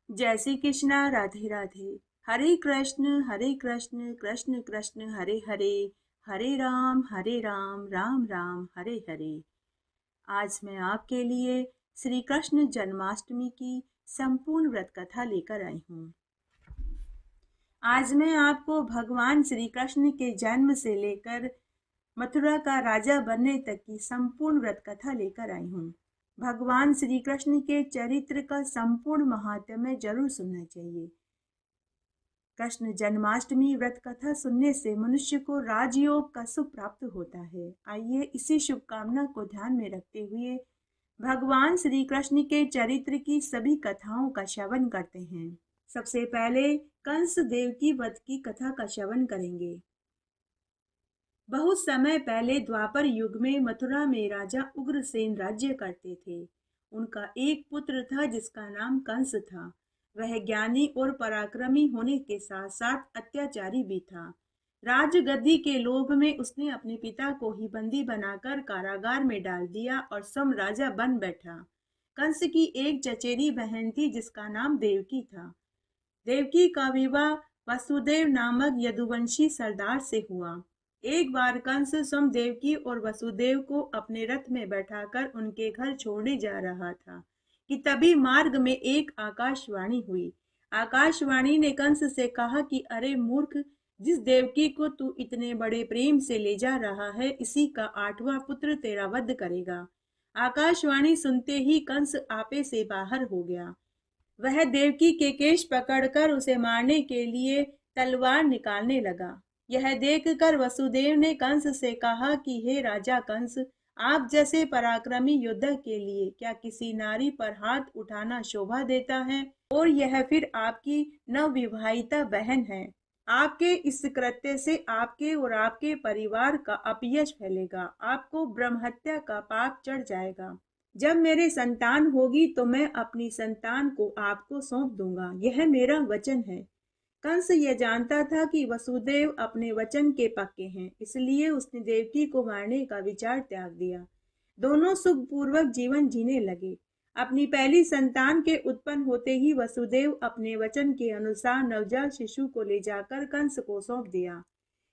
जय श्री कृष्णा। राधे राधे। हरे कृष्ण कृष्ण कृष्ण हरे हरे, हरे राम राम राम हरे हरे। आज मैं आपके लिए श्री कृष्ण जन्माष्टमी की संपूर्ण व्रत कथा लेकर आई हूँ। आज मैं आपको भगवान श्री कृष्ण के जन्म से लेकर मथुरा का राजा बनने तक की संपूर्ण व्रत कथा लेकर आई हूँ। भगवान श्री कृष्ण के चरित्र का संपूर्ण महात्म्य जरूर सुनना चाहिए। कृष्ण जन्माष्टमी व्रत कथा सुनने से मनुष्य को राजयोग का सुख प्राप्त होता है। आइए इसी शुभकामना को ध्यान में रखते हुए भगवान श्री कृष्ण के चरित्र की सभी कथाओं का श्रवण करते हैं। सबसे पहले कंस देव की वध की कथा का श्रवण करेंगे। बहुत समय पहले द्वापर युग में मथुरा में राजा उग्रसेन राज्य करते थे। उनका एक पुत्र था जिसका नाम कंस था। वह ज्ञानी और पराक्रमी होने के साथ साथ अत्याचारी भी था। राजगद्दी के लोभ में उसने अपने पिता को ही बंदी बनाकर कारागार में डाल दिया और स्वयं राजा बन बैठा। कंस की एक चचेरी बहन थी जिसका नाम देवकी था। देवकी का विवाह वसुदेव नामक यदुवंशी सरदार से हुआ। एक बार कंस स्वयं देवकी और वसुदेव को अपने रथ में बैठाकर उनके घर छोड़ने जा रहा था कि तभी मार्ग में एक आकाशवाणी हुई। आकाशवाणी ने कंस से कहा कि अरे मूर्ख, जिस देवकी को तू इतने बड़े प्रेम से ले जा रहा है, इसी का 8वां पुत्र तेरा वध करेगा। आकाशवाणी सुनते ही कंस आपे से बाहर हो गया। वह देवकी के केश पकड़कर उसे मारने के लिए तलवार निकालने लगा। यह देखकर वसुदेव ने कंस से कहा कि हे राजा कंस, आप जैसे पराक्रमी योद्धा के लिए क्या किसी नारी पर हाथ उठाना शोभा देता है? और यह फिर आपकी नवविवाहिता बहन है। आपके इस कृत्य से आपके और आपके परिवार का अपयश फैलेगा। आपको ब्रह्महत्या का पाप चढ़ जाएगा। जब मेरे संतान होगी तो मैं अपनी संतान को आपको सौंप दूंगा, यह मेरा वचन है। कंस यह जानता था कि वसुदेव अपने वचन के पक्के हैं, इसलिए उसने देवकी को मारने का विचार त्याग दिया। दोनों सुखपूर्वक जीवन जीने लगे। अपनी पहली संतान के उत्पन्न होते ही वसुदेव अपने वचन के अनुसार नवजात शिशु को ले जाकर कंस को सौंप दिया।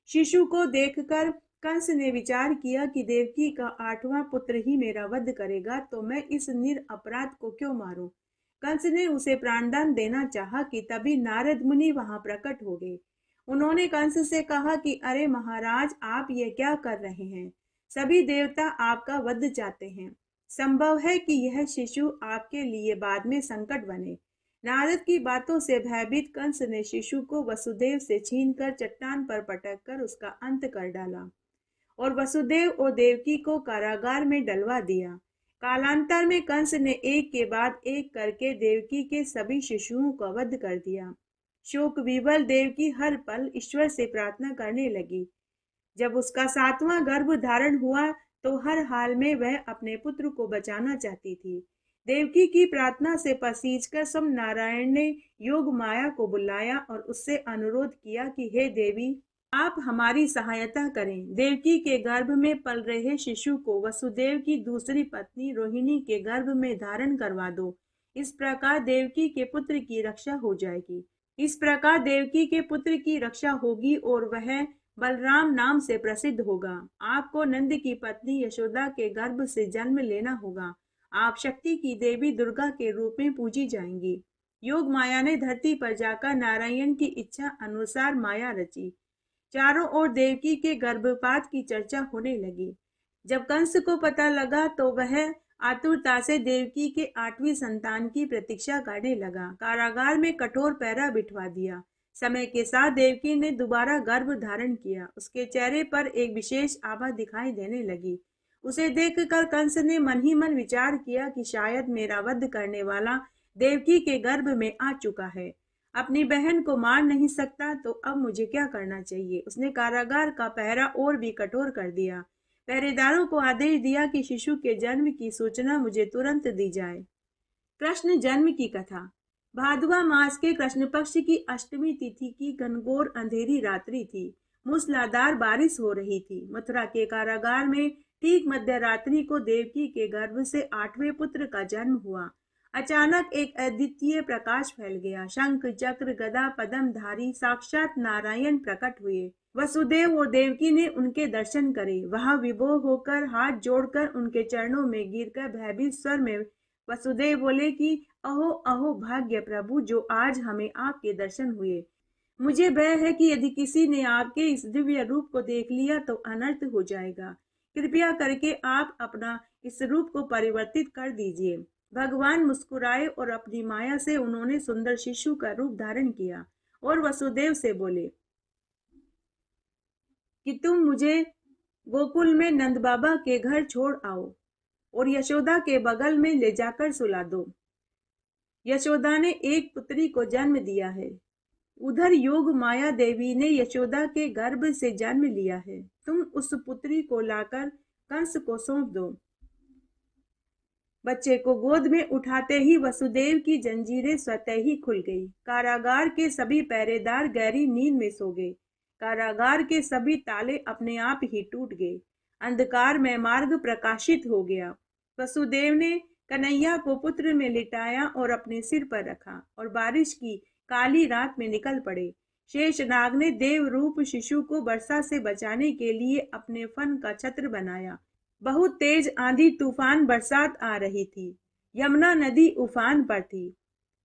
शिशु को देखकर कंस ने विचार किया कि देवकी का 8वां पुत्र ही मेरा वध करेगा, तो मैं इस निरपराध को क्यों मारूं? कंस ने उसे प्राणदान देना चाहा कि तभी नारद मुनि वहां प्रकट हो गए। उन्होंने कंस से कहा कि अरे महाराज, आप ये क्या कर रहे हैं? सभी देवता आपका वध चाहते हैं। संभव है कि यह शिशु आपके लिए बाद में संकट बने। नारद की बातों से भयभीत कंस ने शिशु को वसुदेव से छीनकर चट्टान पर पटक कर उसका अंत कर डाला और वसुदेव और देवकी को कारागार में डलवा दिया। कालांतर में कंस ने एक के बाद एक करके देवकी के सभी शिशुओं का वध कर दिया। शोक विवल देवकी हर पल ईश्वर से प्रार्थना करने लगी। जब उसका 7वां गर्भ धारण हुआ तो हर हाल में वह अपने पुत्र को बचाना चाहती थी। देवकी की प्रार्थना से पसीजकर स्वयं नारायण ने योग माया को बुलाया और उससे अनुरोध किया कि हे देवी, आप हमारी सहायता करें। देवकी के गर्भ में पल रहे शिशु को वसुदेव की दूसरी पत्नी रोहिणी के गर्भ में धारण करवा दो। इस प्रकार देवकी के पुत्र की रक्षा हो जाएगी। इस प्रकार देवकी के पुत्र की रक्षा होगी और वह बलराम नाम से प्रसिद्ध होगा। आपको नंद की पत्नी यशोदा के गर्भ से जन्म लेना होगा। आप शक्ति की देवी दुर्गा के रूप में पूजी जाएंगी। योग माया ने धरती पर जाकर नारायण की इच्छा अनुसार माया रची। चारों ओर देवकी के गर्भपात की चर्चा होने लगी। जब कंस को पता लगा तो वह आतुरता से देवकी के 8वीं संतान की प्रतीक्षा करने लगा। कारागार में कठोर पहरा बिठवा दिया। समय के साथ देवकी ने दोबारा गर्भ धारण किया। उसके चेहरे पर एक विशेष आभा दिखाई देने लगी। उसे देखकर कंस ने मन ही मन विचार किया कि शायद मेरा वध करने वाला देवकी के गर्भ में आ चुका है। अपनी बहन को मार नहीं सकता तो अब मुझे क्या करना चाहिए? उसने कारागार का पहरा और भी कठोर कर दिया। पहरेदारों को आदेश दिया कि शिशु के जन्म की सूचना मुझे तुरंत दी जाए। कृष्ण जन्म की कथा। भादवा मास के कृष्ण पक्ष की अष्टमी तिथि की घनघोर अंधेरी रात्रि थी। मूसलाधार बारिश हो रही थी। मथुरा के कारागार में ठीक मध्य रात्रि को देवकी के गर्भ से 8वें पुत्र का जन्म हुआ। अचानक एक अद्वितीय प्रकाश फैल गया। शंख चक्र गदा पद्मधारी साक्षात नारायण प्रकट हुए। वसुदेव और देवकी ने उनके दर्शन करे। वह विभोर होकर हाथ जोड़कर उनके चरणों में गिरकर भयभीत स्वर में वसुदेव बोले कि अहो अहो भाग्य प्रभु, जो आज हमें आपके दर्शन हुए। मुझे भय है कि यदि किसी ने आपके इस दिव्य रूप को देख लिया तो अनर्थ हो जाएगा। कृपया करके आप अपना इस रूप को परिवर्तित कर दीजिए। भगवान मुस्कुराए और अपनी माया से उन्होंने सुंदर शिशु का रूप धारण किया और वसुदेव से बोले कि तुम मुझे गोकुल में नंद बाबा के घर छोड़ आओ और यशोदा के बगल में ले जाकर सुला दो। यशोदा ने एक पुत्री को जन्म दिया है। उधर योग माया देवी ने यशोदा के गर्भ से जन्म लिया है। तुम उस पुत्री को लाकर कंस को सौंप दो। बच्चे को गोद में उठाते ही वसुदेव की जंजीरें स्वतः ही खुल गई। कारागार के सभी पहरेदार गहरी नींद में सो गए। कारागार के सभी ताले अपने आप ही टूट गए। अंधकार में मार्ग प्रकाशित हो गया। वसुदेव ने कन्हैया को पुत्र में लिटाया और अपने सिर पर रखा और बारिश की काली रात में निकल पड़े। शेषनाग ने देव रूप शिशु को वर्षा से बचाने के लिए अपने फन का छत्र बनाया। बहुत तेज आंधी तूफान बरसात आ रही थी। यमुना नदी उफान पर थी।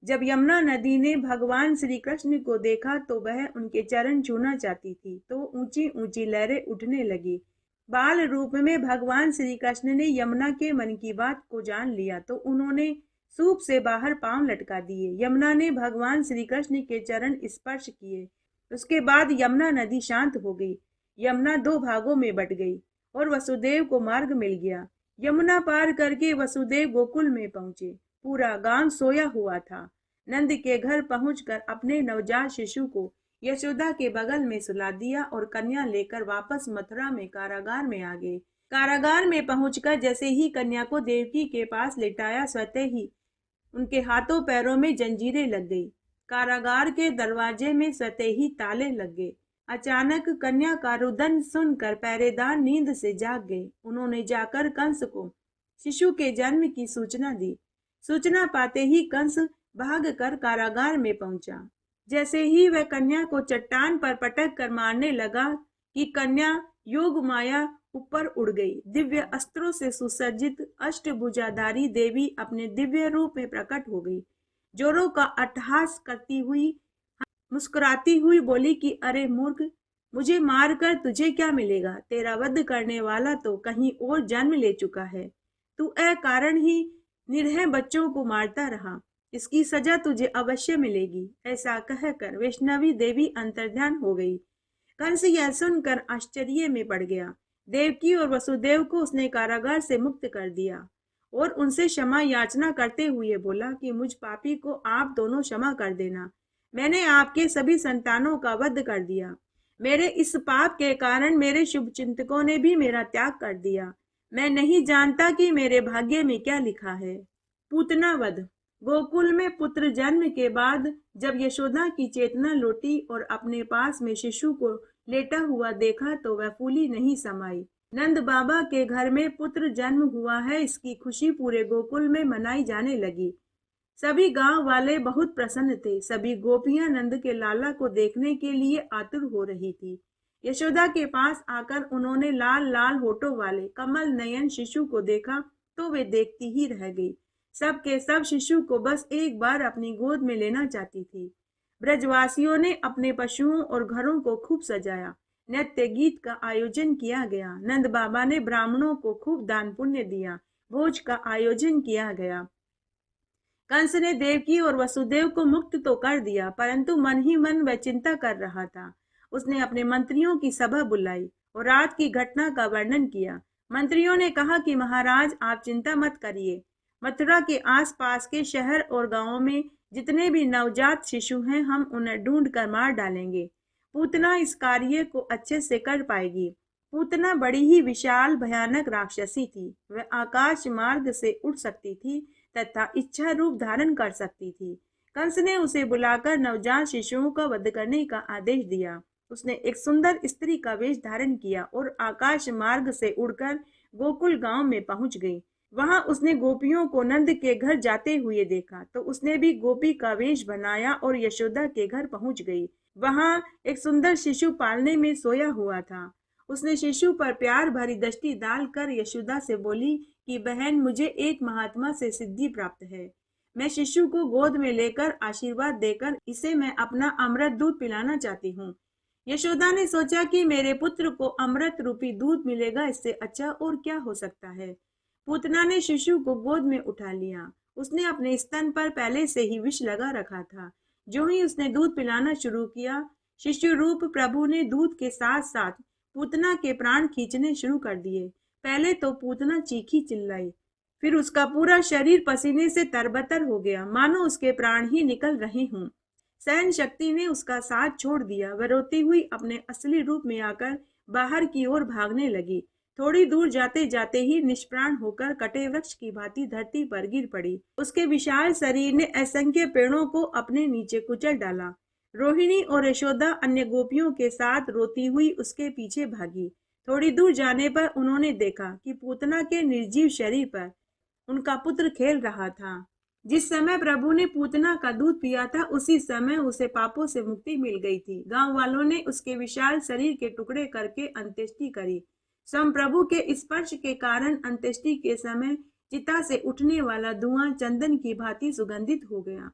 जब यमुना नदी ने भगवान श्री कृष्ण को देखा तो वह उनके चरण छूना चाहती थी, तो ऊंची ऊंची लहरें उठने लगी। बाल रूप में भगवान श्री कृष्ण ने यमुना के मन की बात को जान लिया तो उन्होंने सूप से बाहर पांव लटका दिए। यमुना ने भगवान श्री कृष्ण के चरण स्पर्श किए। उसके बाद यमुना नदी शांत हो गई। यमुना दो भागों में बट गई और वसुदेव को मार्ग मिल गया। यमुना पार करके वसुदेव गोकुल में पहुंचे। पूरा गांव सोया हुआ था। नंद के घर पहुंचकर अपने नवजात शिशु को यशोदा के बगल में सुला दिया और कन्या लेकर वापस मथुरा में कारागार में आ गए। कारागार में पहुंचकर जैसे ही कन्या को देवकी के पास लेटाया, स्वतः ही उनके हाथों पैरों में जंजीरें लग गई। कारागार के दरवाजे में स्वतः ही ताले लग गए। अचानक कन्या का रुदन सुनकर पहरेदार नींद से जाग गए। उन्होंने जाकर कंस को शिशु के जन्म की सूचना दी। सूचना पाते ही कंस भागकर कारागार में पहुंचा। जैसे ही वह कन्या को चट्टान पर पटक कर मारने लगा कि कन्या योग माया ऊपर उड़ गई। दिव्य अस्त्रों से सुसज्जित अष्टभुजाधारी देवी अपने दिव्य रूप में प्रकट हो गई। जोरों का अट्टहास करती हुई मुस्कुराती हुई बोली कि अरे मूर्ख, मुझे मारकर तुझे क्या मिलेगा? तेरा वध करने वाला तो कहीं और जन्म ले चुका है। तू अकारण ही निर्भय बच्चों को मारता रहा। इसकी सजा तुझे अवश्य मिलेगी। ऐसा कहकर वैष्णवी देवी अंतर्ध्यान हो गई। कंस यह सुनकर आश्चर्य में पड़ गया। देवकी और वसुदेव को उसने कारागार से मुक्त कर दिया और उनसे क्षमा याचना करते हुए बोला कि मुझ पापी को आप दोनों क्षमा कर देना। मैंने आपके सभी संतानों का वध कर दिया। मेरे इस पाप के कारण मेरे शुभ चिंतकों ने भी मेरा त्याग कर दिया। मैं नहीं जानता कि मेरे भाग्य में क्या लिखा है। पूतना वध। गोकुल में पुत्र जन्म के बाद जब यशोदा की चेतना लौटी और अपने पास में शिशु को लेटा हुआ देखा तो वह फूली नहीं समाई। नंद बाबा के घर में पुत्र जन्म हुआ है, इसकी खुशी पूरे गोकुल में मनाई जाने लगी। सभी गांव वाले बहुत प्रसन्न थे। सभी गोपियां नंद के लाला को देखने के लिए आतुर हो रही थी। यशोदा के पास आकर उन्होंने लाल लाल होठों वाले कमल नयन शिशु को देखा तो वे देखती ही रह गई। सब के सब शिशु को बस एक बार अपनी गोद में लेना चाहती थी। ब्रजवासियों ने अपने पशुओं और घरों को खूब सजाया। नृत्य गीत का आयोजन किया गया। नंद बाबा ने ब्राह्मणों को खूब दान पुण्य दिया। भोज का आयोजन किया गया। कंस ने देवकी और वसुदेव को मुक्त तो कर दिया, परंतु मन ही मन वह चिंता कर रहा था। उसने अपने मंत्रियों की सभा बुलाई और रात की घटना का वर्णन किया। मंत्रियों ने कहा कि महाराज, आप चिंता मत करिए। मथुरा के आसपास के शहर और गांवों में जितने भी नवजात शिशु हैं, हम उन्हें ढूंढ कर मार डालेंगे। पूतना इस कार्य को अच्छे से कर पाएगी। पूतना बड़ी ही विशाल भयानक राक्षसी थी। वह आकाश मार्ग से उड़ सकती थी तथा इच्छा रूप धारण कर सकती थी। कंस ने उसे बुलाकर नवजात शिशुओं का वध करने का आदेश दिया। उसने एक सुंदर स्त्री का वेश धारण किया और आकाश मार्ग से उड़कर गोकुल गांव में पहुंच गई। वहां उसने गोपियों को नंद के घर जाते हुए देखा, तो उसने भी गोपी का वेश बनाया और यशोदा के घर पहुंच गई। वहां एक सुंदर शिशु पालने में सोया हुआ था। उसने शिशु पर प्यार भरी दृष्टि डालकर यशोदा से बोली कि बहन, मुझे एक महात्मा से सिद्धि प्राप्त है। मैं शिशु को गोद में लेकर आशीर्वाद देकर इसे मैं अपना अमृत दूध पिलाना चाहती हूँ। यशोदा ने सोचा कि मेरे पुत्र को अमृत रूपी दूध मिलेगा, इससे अच्छा और क्या हो सकता है। पूतना ने शिशु को गोद में उठा लिया। उसने अपने स्तन पर पहले से ही विष लगा रखा था। जो ही उसने दूध पिलाना शुरू किया, शिशु रूप प्रभु ने दूध के साथ साथ पूतना के प्राण खींचने शुरू कर दिए। पहले तो पूतना चीखी चिल्लाई, फिर उसका पूरा शरीर पसीने से तरबतर हो गया, मानो उसके प्राण ही निकल रहे हों। सहन शक्ति ने उसका साथ छोड़ दिया। वह रोती हुई अपने असली रूप में आकर बाहर की ओर भागने लगी। थोड़ी दूर जाते जाते ही निष्प्राण होकर कटे वृक्ष की भांति धरती पर गिर पड़ी। उसके विशाल शरीर ने असंख्य पेड़ों को अपने नीचे कुचल डाला। रोहिणी और यशोदा अन्य गोपियों के साथ रोती हुई उसके पीछे भागी। थोड़ी दूर जाने पर उन्होंने देखा कि पूतना के निर्जीव शरीर पर उनका पुत्र खेल रहा था। जिस समय प्रभु ने पूतना का दूध पिया था, उसी समय उसे पापों से मुक्ति मिल गई थी। गांव वालों ने उसके विशाल शरीर के टुकड़े करके अंत्येष्टि करी। स्वयं प्रभु के स्पर्श के कारण अंत्येष्टि के समय चिता से उठने वाला धुआं चंदन की भांति सुगंधित हो गया।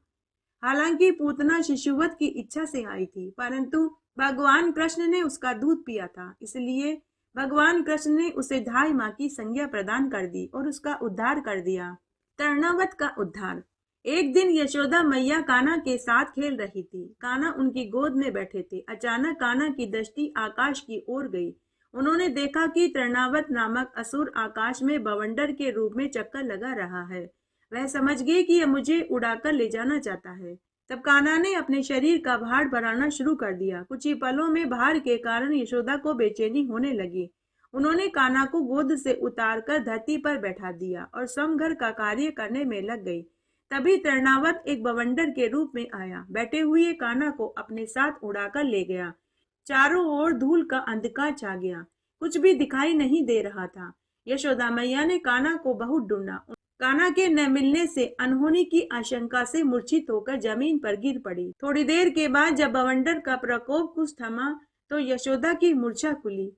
हालांकि पूतना शिशुवध की इच्छा से आई थी, परंतु भगवान कृष्ण ने उसका दूध पिया था, इसलिए भगवान कृष्ण ने उसे धाय माँ की संज्ञा प्रदान कर दी और उसका उद्धार कर दिया। तृणावत का उद्धार। एक दिन यशोदा मैया कान्हा के साथ खेल रही थी। कान्हा उनकी गोद में बैठे थे। अचानक कान्हा की दृष्टि आकाश की ओर गई। उन्होंने देखा कि तृणावत नामक असुर आकाश में बवंडर के रूप में चक्कर लगा रहा है। वह समझ गई कि यह मुझे उड़ाकर ले जाना चाहता है। तब कान्हा ने अपने शरीर का भार बढ़ाना शुरू कर दिया। कुछ ही पलों में भार के कारण यशोदा को बेचैनी होने लगी। उन्होंने कान्हा को गोद से उतारकर धरती पर बैठा दिया और स्वयं घर का कार्य करने में लग गई। तभी तृणावत एक बवंडर के रूप में आया। बैठे हुए कान्हा को अपने साथ उड़ाकर ले गया। चारों ओर धूल का अंधकार छा गया। कुछ भी दिखाई नहीं दे रहा था। यशोदा मैया ने कान्हा को बहुत ढूंढा। कान्हा के न मिलने से अनहोनी की आशंका से मूर्छित होकर जमीन पर गिर पड़ी। थोड़ी देर के बाद जब बवंडर का प्रकोप कुछ थमा तो यशोदा की मूर्छा खुली।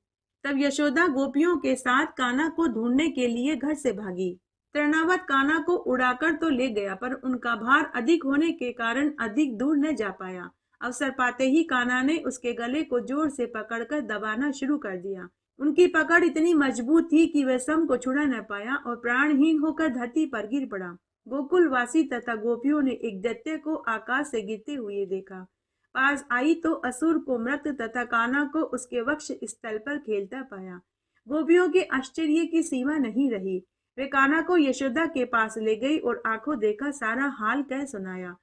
तब यशोदा गोपियों के साथ कान्हा को ढूंढने के लिए घर से भागी। तृणावत कान्हा को उड़ाकर तो ले गया, पर उनका भार अधिक होने के कारण अधिक दूर न जा पाया। अवसर पाते ही कान्हा ने उसके गले को जोर से पकड़कर दबाना शुरू कर दिया। उनकी पकड़ इतनी मजबूत थी कि वह स्वयं को छुड़ा न पाया और प्राणहीन होकर धरती पर गिर पड़ा। गोकुलवासी तथा गोपियों ने एक दैत्य को आकाश से गिरते हुए देखा। पास आई तो असुर को मृत तथा कान्हा को उसके वक्ष स्थल पर खेलता पाया। गोपियों के आश्चर्य की सीमा नहीं रही। वे कान्हा को यशोदा के पास ले गई और आंखों देखा सारा हाल कह सुनाया।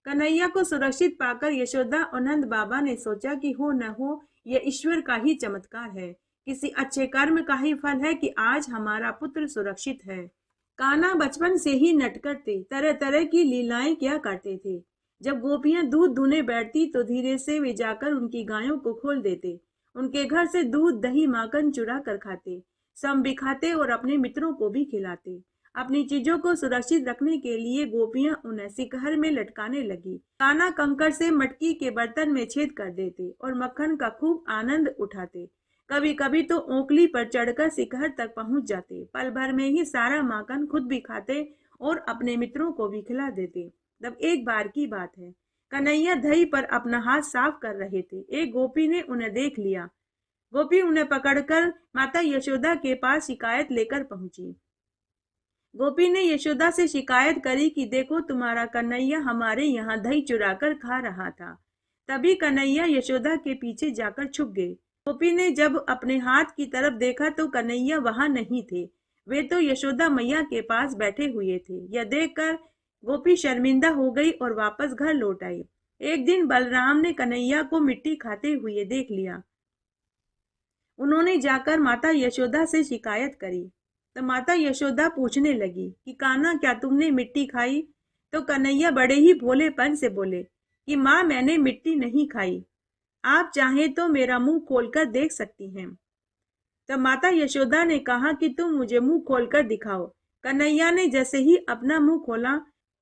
कन्हैया को सुरक्षित पाकर यशोदा और नंद बाबा ने सोचा कि हो न हो यह ईश्वर का ही चमत्कार है, किसी अच्छे कर्म का ही फल है कि आज हमारा पुत्र सुरक्षित है। कान्हा बचपन से ही नटखट थे, तरह तरह की लीलाएं किया करते थे। जब गोपियां दूध दूने बैठती तो धीरे से वे जाकर उनकी गायों को खोल देते। उनके घर से दूध दही माखन चुरा कर खाते, सम भी खाते और अपने मित्रों को भी खिलाते। अपनी चीजों को सुरक्षित रखने के लिए गोपियां उन्हें शिखर में लटकाने लगी। कान्हा कंकड़ से मटकी के बर्तन में छेद कर देते और मक्खन का खूब आनंद उठाते। कभी कभी तो ओंकली पर चढ़कर शिखर तक पहुंच जाते। पल भर में ही सारा माखन खुद भी खाते और अपने मित्रों को भी खिला देते। तब एक बार की बात है, कन्हैया दही पर अपना हाथ साफ कर रहे थे। एक गोपी ने उन्हें देख लिया। गोपी उन्हें पकड़कर माता यशोदा के पास शिकायत लेकर पहुंची। गोपी ने यशोदा से शिकायत करी कि देखो, तुम्हारा कन्हैया हमारे यहाँ दही चुराकर खा रहा था। तभी कन्हैया यशोदा के पीछे जाकर छुप गए। गोपी ने जब अपने हाथ की तरफ देखा तो कन्हैया वहां नहीं थे। वे तो यशोदा मैया के पास बैठे हुए थे। यह देखकर गोपी शर्मिंदा हो गई और वापस घर लौट आई। एक दिन बलराम ने कन्हैया को मिट्टी खाते हुए देख लिया। उन्होंने जाकर माता यशोदा से शिकायत करी। तो माता यशोदा पूछने लगी कि कान्हा, क्या तुमने मिट्टी खाई? तो कन्हैया बड़े ही भोलेपन से बोले कि माँ, मैंने मिट्टी नहीं खाई। आप चाहें तो मेरा मुंह खोलकर देख सकती हैं। तो माता यशोदा ने कहा कि तुम मुझे मुंह खोलकर दिखाओ। कन्हैया ने जैसे ही अपना मुंह खोला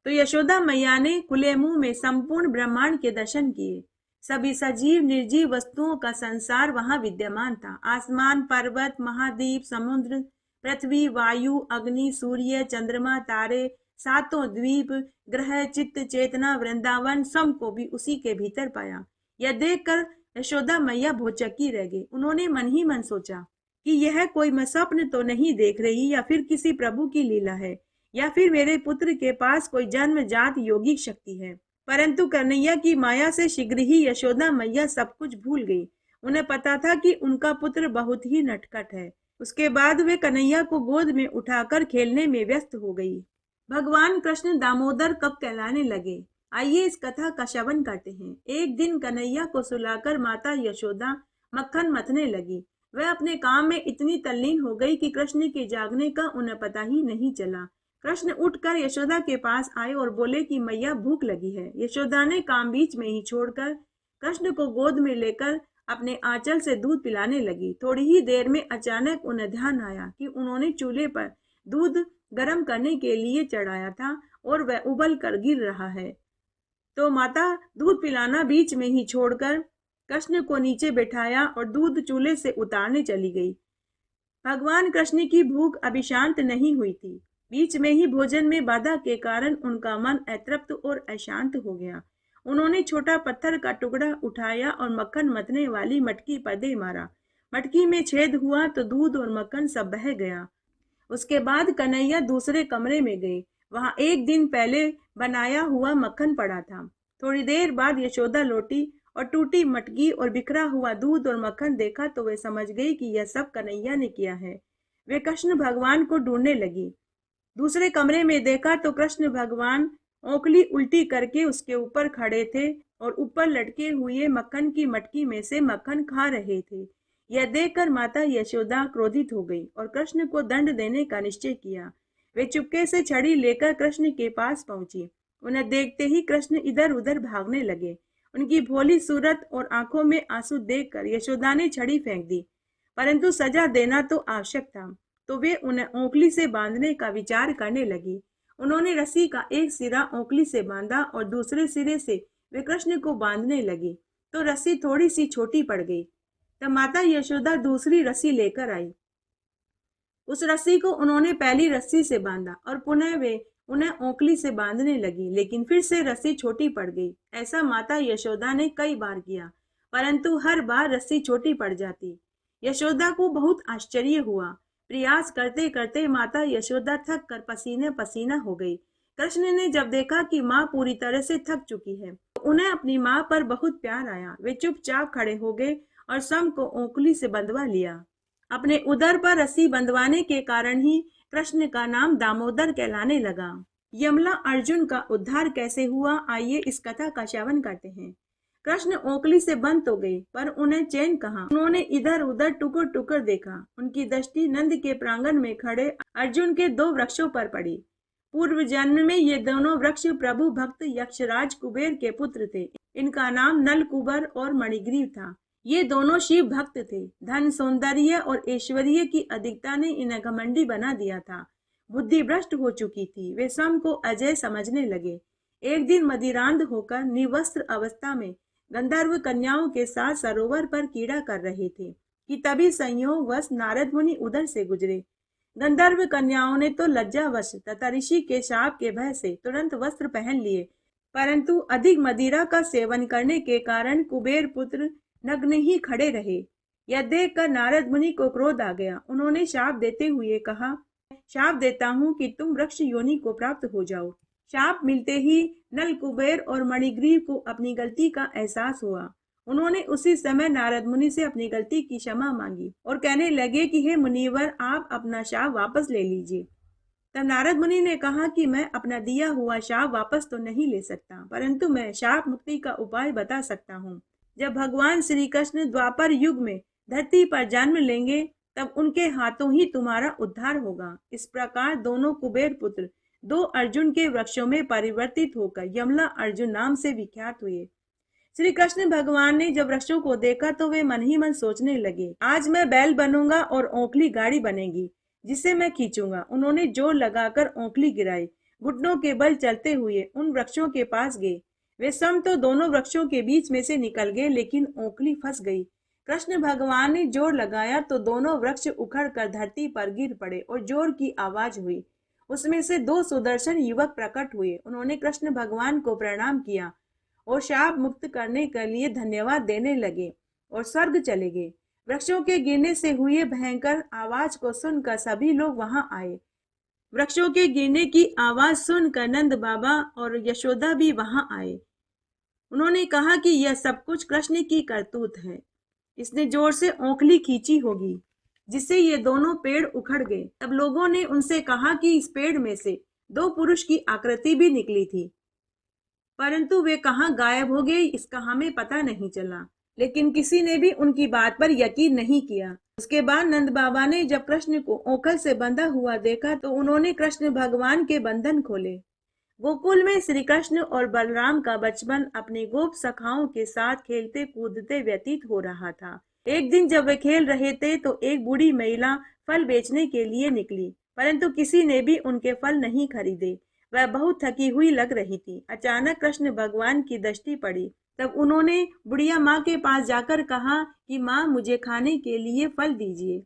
तो यशोदा मैया ने खुले मुंह में संपूर्ण ब्रह्मांड के दर्शन किए। सभी सजीव निर्जीव वस्तुओं का संसार वहां विद्यमान था। आसमान, पर्वत, महाद्वीप, समुद्र, पृथ्वी, वायु, अग्नि, सूर्य, चंद्रमा, तारे, सातों द्वीप, ग्रह, चित्त, चेतना, वृंदावन, सब को भी उसी के भीतर पाया। यह देखकर यशोदा मैया भौचक्की रह गई। उन्होंने मन ही मन सोचा कि यह कोई मैं स्वप्न तो नहीं देख रही, या फिर किसी प्रभु की लीला है, या फिर मेरे पुत्र के पास कोई जन्मजात योगिक शक्ति है। परंतु कन्हैया की माया से शीघ्र ही यशोदा मैया सब कुछ भूल गई। उन्हें पता था कि उनका पुत्र बहुत ही नटखट है। उसके बाद वे कन्हैया को गोद में उठाकर खेलने में व्यस्त हो गई। भगवान कृष्ण दामोदर कब कहलाने लगे, आइए इस कथा का श्रवण करते हैं। एक दिन कन्हैया को सुलाकर माता यशोदा मक्खन मथने लगी। वह अपने काम में इतनी तल्लीन हो गई कि कृष्ण के जागने का उन्हें पता ही नहीं चला। कृष्ण उठकर यशोदा के पास आए और बोले कि मैया भूख लगी है। यशोदा ने काम बीच में ही छोड़कर कृष्ण को गोद में लेकर अपने आंचल से दूध पिलाने लगी। थोड़ी ही देर में अचानक उन्हें ध्यान आया कि उन्होंने चूल्हे पर दूध गर्म करने के लिए चढ़ाया था और वह उबल कर गिर रहा है। तो माता दूध पिलाना बीच में ही छोड़कर कृष्ण को नीचे बैठाया और दूध चूल्हे से उतारने चली गई। भगवान कृष्ण की भूख अभी शांत नहीं हुई थी। बीच में ही भोजन में बाधा के कारण उनका मन अतृप्त और अशांत हो गया। उन्होंने छोटा पत्थर का टुकड़ा उठाया और मक्खन मथने वाली मटकी पर दे मारा। मटकी में छेद हुआ तो दूध और मक्खन सब बह गया। उसके बाद कन्हैया दूसरे कमरे में गए। वहां एक दिन पहले बनाया हुआ मक्खन पड़ा था। थोड़ी देर बाद यशोदा लौटी और टूटी मटकी और बिखरा हुआ दूध और मक्खन देखा तो वे समझ गई कि यह सब कन्हैया ने किया है। वे कृष्ण भगवान को ढूंढने लगी। दूसरे कमरे में देखा तो कृष्ण भगवान ओखली उल्टी करके उसके ऊपर खड़े थे और ऊपर लटके हुए मक्खन की मटकी में से मक्खन खा रहे थे। यह देखकर माता यशोदा क्रोधित हो गई और कृष्ण को दंड देने का निश्चय किया। वे चुपके से छड़ी लेकर कृष्ण के पास पहुंची। उन्हें देखते ही कृष्ण इधर उधर भागने लगे। उनकी भोली सूरत और आंखों में आंसू देखकर यशोदा ने छड़ी फेंक दी। परंतु सजा देना तो आवश्यक था, तो वे उन्हें ओखली से बांधने का विचार करने लगी। उन्होंने रस्सी का एक सिरा ओखली से बांधा और दूसरे सिरे से वे कृष्ण को बांधने लगी, तो रस्सी थोड़ी सी छोटी पड़ गई। तब माता यशोदा दूसरी रस्सी लेकर आई। उस रस्सी को उन्होंने पहली रस्सी से बांधा और पुनः वे उन्हें ओखली से बांधने लगी, लेकिन फिर से रस्सी छोटी पड़ गई। ऐसा माता यशोदा ने कई बार किया, परंतु हर बार रस्सी छोटी पड़ जाती। यशोदा को बहुत आश्चर्य हुआ। प्रयास करते करते माता यशोदा थक कर पसीने पसीना हो गई। कृष्ण ने जब देखा कि माँ पूरी तरह से थक चुकी है, तो उन्हें अपनी माँ पर बहुत प्यार आया। वे चुपचाप खड़े हो गए और स्वयं को ओखली से बंधवा लिया। अपने उदर पर रस्सी बंधवाने के कारण ही कृष्ण का नाम दामोदर कहलाने लगा। यमला अर्जुन का उद्धार कैसे हुआ, आइए इस कथा का श्रवण करते हैं। कृष्ण ओखली से बंद तो गए, पर उन्हें चैन कहाँ। उन्होंने इधर उधर टुकर टुकर देखा। उनकी दृष्टि नंद के प्रांगण में खड़े अर्जुन के दो वृक्षों पर पड़ी। पूर्व जन्म में ये दोनों वृक्ष प्रभु भक्त यक्षराज कुबेर के पुत्र थे। इनका नाम नल कुबर और मणिग्रीव था। ये दोनों शिव भक्त थे। धन, सौंदर्य और ऐश्वर्य की अधिकता ने इन्हें घमंडी बना दिया था। बुद्धि भ्रष्ट हो चुकी थी। वे स्वयं को अजय समझने लगे। एक दिन मदिरांध होकर निवस्त्र अवस्था में गंधर्व कन्याओं के साथ सरोवर पर कीड़ा कर रहे थे कि तभी संयोगवश नारद मुनि उधर से गुजरे। गंधर्व कन्याओं ने तो लज्जावश तथा ऋषि के शाप के भय से तुरंत वस्त्र पहन लिए, परंतु अधिक मदिरा का सेवन करने के कारण कुबेर पुत्र नग्न ही खड़े रहे। यह देखकर नारद मुनि को क्रोध आ गया। उन्होंने शाप देते हुए कहा, शाप देता हूँ कि तुम वृक्ष योनि को प्राप्त हो जाओ। शाप मिलते ही नल कुबेर और मणिग्रीव को अपनी गलती का एहसास हुआ। उन्होंने उसी समय नारद मुनि से अपनी गलती की क्षमा मांगी और कहने लगे कि हे मुनिवर, आप अपना शाप वापस ले लीजिए। तब नारद मुनि ने कहा कि मैं अपना दिया हुआ शाप वापस तो नहीं ले सकता, परंतु मैं शाप मुक्ति का उपाय बता सकता हूँ। जब भगवान श्री कृष्ण द्वापर युग में धरती पर जन्म लेंगे, तब उनके हाथों ही तुम्हारा उद्धार होगा। इस प्रकार दोनों कुबेर पुत्र दो अर्जुन के वृक्षों में परिवर्तित होकर यमला अर्जुन नाम से विख्यात हुए। श्री कृष्ण भगवान ने जब वृक्षों को देखा तो वे मन ही मन सोचने लगे, आज मैं बैल बनूंगा और ओखली गाड़ी बनेगी। जिसे मैं खींचूंगा। उन्होंने जोर लगाकर ओंखली गिराई। घुटनों के बल चलते हुए उन वृक्षों के पास गए। वे स्वयं तो दोनों वृक्षों के बीच में से निकल गए, लेकिन ओंखली फंस गई। कृष्ण भगवान ने जोर लगाया तो दोनों वृक्ष उखड़ कर धरती पर गिर पड़े और जोर की आवाज हुई। उसमें से दो सुदर्शन युवक प्रकट हुए। उन्होंने कृष्ण भगवान को प्रणाम किया और शाप मुक्त करने के लिए धन्यवाद देने लगे और स्वर्ग चले गए। वृक्षों के गिरने से हुए भयंकर आवाज को सुनकर सभी लोग वहां आए। वृक्षों के गिरने की आवाज सुनकर नंद बाबा और यशोदा भी वहां आए। उन्होंने कहा कि यह सब कुछ कृष्ण की करतूत है। इसने जोर से ओंखली खींची होगी, जिससे ये दोनों पेड़ उखड़ गए। तब लोगों ने उनसे कहा कि इस पेड़ में से दो पुरुष की आकृति भी निकली थी, परंतु वे कहाँ गायब हो गए इसका हमें पता नहीं चला। लेकिन किसी ने भी उनकी बात पर यकीन नहीं किया। उसके बाद नंद बाबा ने जब कृष्ण को ओखल से बंधा हुआ देखा तो उन्होंने कृष्ण भगवान के बंधन खोले। गोकुल में श्री कृष्ण और बलराम का बचपन अपनी गोप सखाओं के साथ खेलते कूदते व्यतीत हो रहा था। एक दिन जब वे खेल रहे थे तो एक बूढ़ी महिला फल बेचने के लिए निकली, परंतु किसी ने भी उनके फल नहीं खरीदे। वह बहुत थकी हुई लग रही थी। अचानक कृष्ण भगवान की दृष्टि पड़ी। तब उन्होंने बुढ़िया माँ के पास जाकर कहा कि माँ, मुझे खाने के लिए फल दीजिए।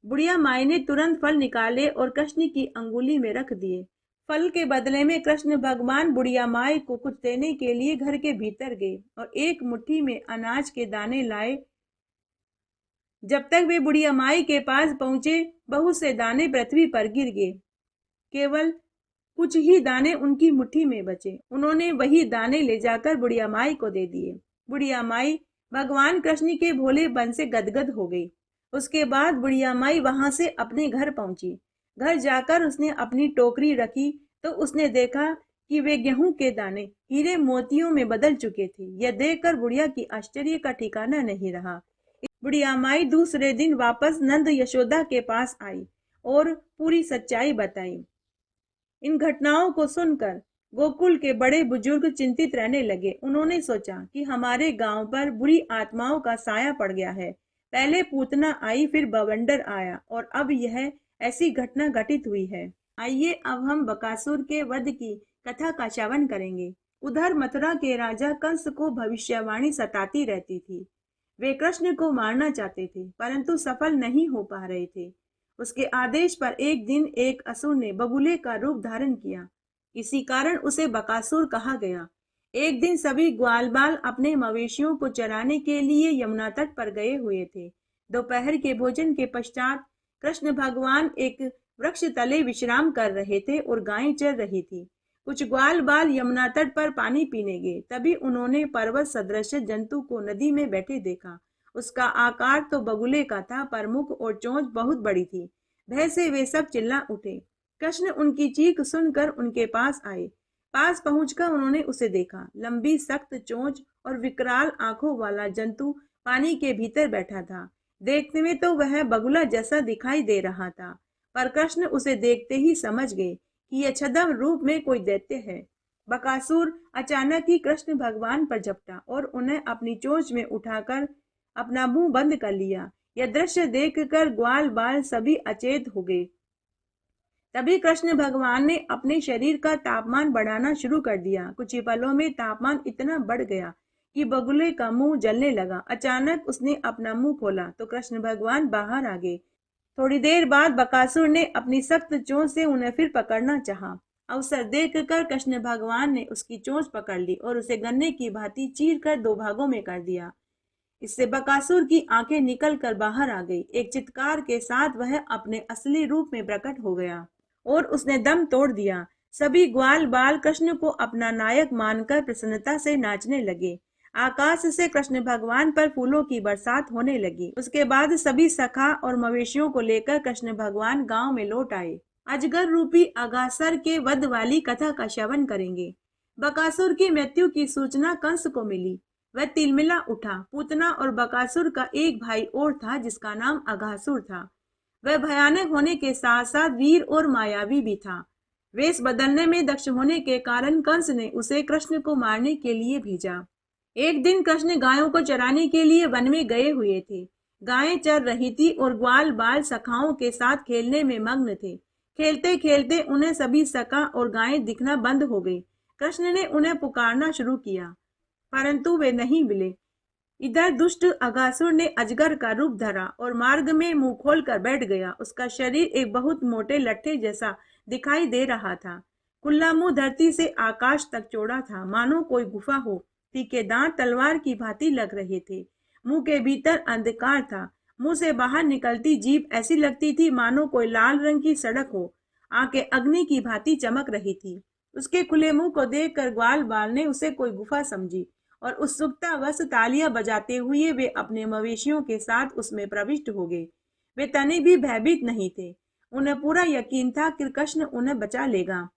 बुढ़िया माई ने तुरंत फल निकाले और कृष्ण की अंगुली में रख दिए। फल के बदले में कृष्ण भगवान बुढ़िया माई को कुछ देने के लिए घर के भीतर गए और एक मुट्ठी में अनाज के दाने लाए। जब तक वे बुढ़िया माई के पास पहुंचे, बहुत से दाने पृथ्वी पर गिर गए। केवल कुछ ही दाने उनकी मुट्ठी में बचे। उन्होंने वही दाने ले जाकर बुढ़िया माई को दे दिए। बुढ़िया माई भगवान कृष्ण के भोलेपन से गदगद हो गई। उसके बाद बुढ़िया माई वहां से अपने घर पहुंची। घर जाकर उसने अपनी टोकरी रखी तो उसने देखा कि वे गेहूं के दाने हीरे मोतियों में बदल चुके थे। यह देखकर बुढ़िया की आश्चर्य का ठिकाना नहीं रहा। बुढ़िया माई दूसरे दिन वापस नंद यशोदा के पास आई और पूरी सच्चाई बताई। इन घटनाओं को सुनकर गोकुल के बड़े बुजुर्ग चिंतित रहने लगे। उन्होंने सोचा कि हमारे गांव पर बुरी आत्माओं का साया पड़ गया है। पहले पूतना आई, फिर बवंडर आया और अब यह ऐसी घटना घटित हुई है। आइए अब हम बकासुर के वध की कथा का श्रवण करेंगे। उधर मथुरा के राजा कंस को भविष्यवाणी सताती रहती थी। वे कृष्ण को मारना चाहते थे, परंतु सफल नहीं हो पा रहे थे। उसके आदेश पर एक दिन एक असुर ने बगुले का रूप धारण किया। इसी कारण उसे बकासुर कहा गया। एक दिन सभी ग्वाल बाल अपने मवेशियों को चराने के लिए यमुना तट पर गए हुए थे। दोपहर के भोजन के पश्चात कृष्ण भगवान एक वृक्ष तले विश्राम कर रहे थे और गायें चर रही थी। कुछ ग्वाल बाल यमुना तट पर पानी पीने गए। तभी उन्होंने पर्वत सदृश जंतु को नदी में बैठे देखा। उसका आकार तो बगुले का था, पर मुख और चोंच बहुत बड़ी थी। भय से वे सब चिल्ला उठे। कृष्ण उनकी चीख सुनकर उनके पास आए। पास पहुंचकर उन्होंने उसे देखा। लंबी सख्त चोंच और विकराल आंखों वाला जंतु पानी के भीतर बैठा था। देखने में तो वह बगुला जैसा दिखाई दे रहा था, पर कृष्ण उसे देखते ही समझ गए कि यह छद्म रूप में कोई दैत्य है। बकासुर अचानक ही कृष्ण भगवान पर झपटा और उन्हें अपनी चोंच में उठाकर अपना मुंह बंद कर लिया। यह दृश्य देखकर ग्वाल बाल सभी अचेत हो गए। तभी कृष्ण भगवान ने अपने शरीर का तापमान बढ़ाना शुरू कर दिया। कुछ ही पलों में तापमान इतना बढ़ गया कि बगुले का मुंह जलने लगा। अचानक उसने अपना मुंह खोला तो कृष्ण भगवान बाहर आ गए। थोड़ी देर बाद बकासुर ने अपनी सख्त चोंच से उन्हें फिर पकड़ना चाहा। अवसर देखकर कृष्ण भगवान ने उसकी चोंच पकड़ ली और उसे गन्ने की भांति चीरकर दो भागों में कर दिया। इससे बकासुर की आंखें निकलकर बाहर आ गई। एक चित्कार के साथ वह अपने असली रूप में प्रकट हो गया और उसने दम तोड़ दिया। सभी ग्वाल बाल कृष्ण को अपना नायक मानकर प्रसन्नता से नाचने लगे। आकाश से कृष्ण भगवान पर फूलों की बरसात होने लगी। उसके बाद सभी सखा और मवेशियों को लेकर कृष्ण भगवान गांव में लौट आए। अजगर रूपी अगासर के वध वाली कथा का श्रवण करेंगे। बकासुर की मृत्यु की सूचना कंस को मिली। वह तिलमिला उठा। पूतना और बकासुर का एक भाई और था जिसका नाम अघासुर था। वह भयानक होने के साथ साथ वीर और मायावी भी था। वेश बदलने में दक्ष होने के कारण कंस ने उसे कृष्ण को मारने के लिए भेजा। एक दिन कृष्ण गायों को चराने के लिए वन में गए हुए थे। गायें चर रही थी और ग्वाल बाल सखाओं के साथ खेलने में मग्न थे। खेलते खेलते उन्हें सभी सखा और गायें दिखना बंद हो गई। कृष्ण ने उन्हें पुकारना शुरू किया, परंतु वे नहीं मिले। इधर दुष्ट अगासुर ने अजगर का रूप धरा और मार्ग में मुंह खोल कर बैठ गया। उसका शरीर एक बहुत मोटे लट्ठे जैसा दिखाई दे रहा था। खुला मुंह धरती से आकाश तक चौड़ा था, मानो कोई गुफा हो। तीखे दांत तलवार की भांति लग रहे थे। मुंह के भीतर अंधकार था। मुंह से बाहर निकलती जीभ ऐसी लगती थी मानो कोई लाल रंग की सड़क हो। आंखें अग्नि की भांति चमक रही थी। उसके खुले मुंह को देखकर ग्वाल बाल ने उसे कोई गुफा समझी और उत्सुकतावश तालियां बजाते हुए वे अपने मवेशियों के साथ उसमें प्रविष्ट हो गए। वे तनी भी भयभीत नहीं थे। उन्हें पूरा यकीन था कि कृष्ण उन्हें बचा लेगा।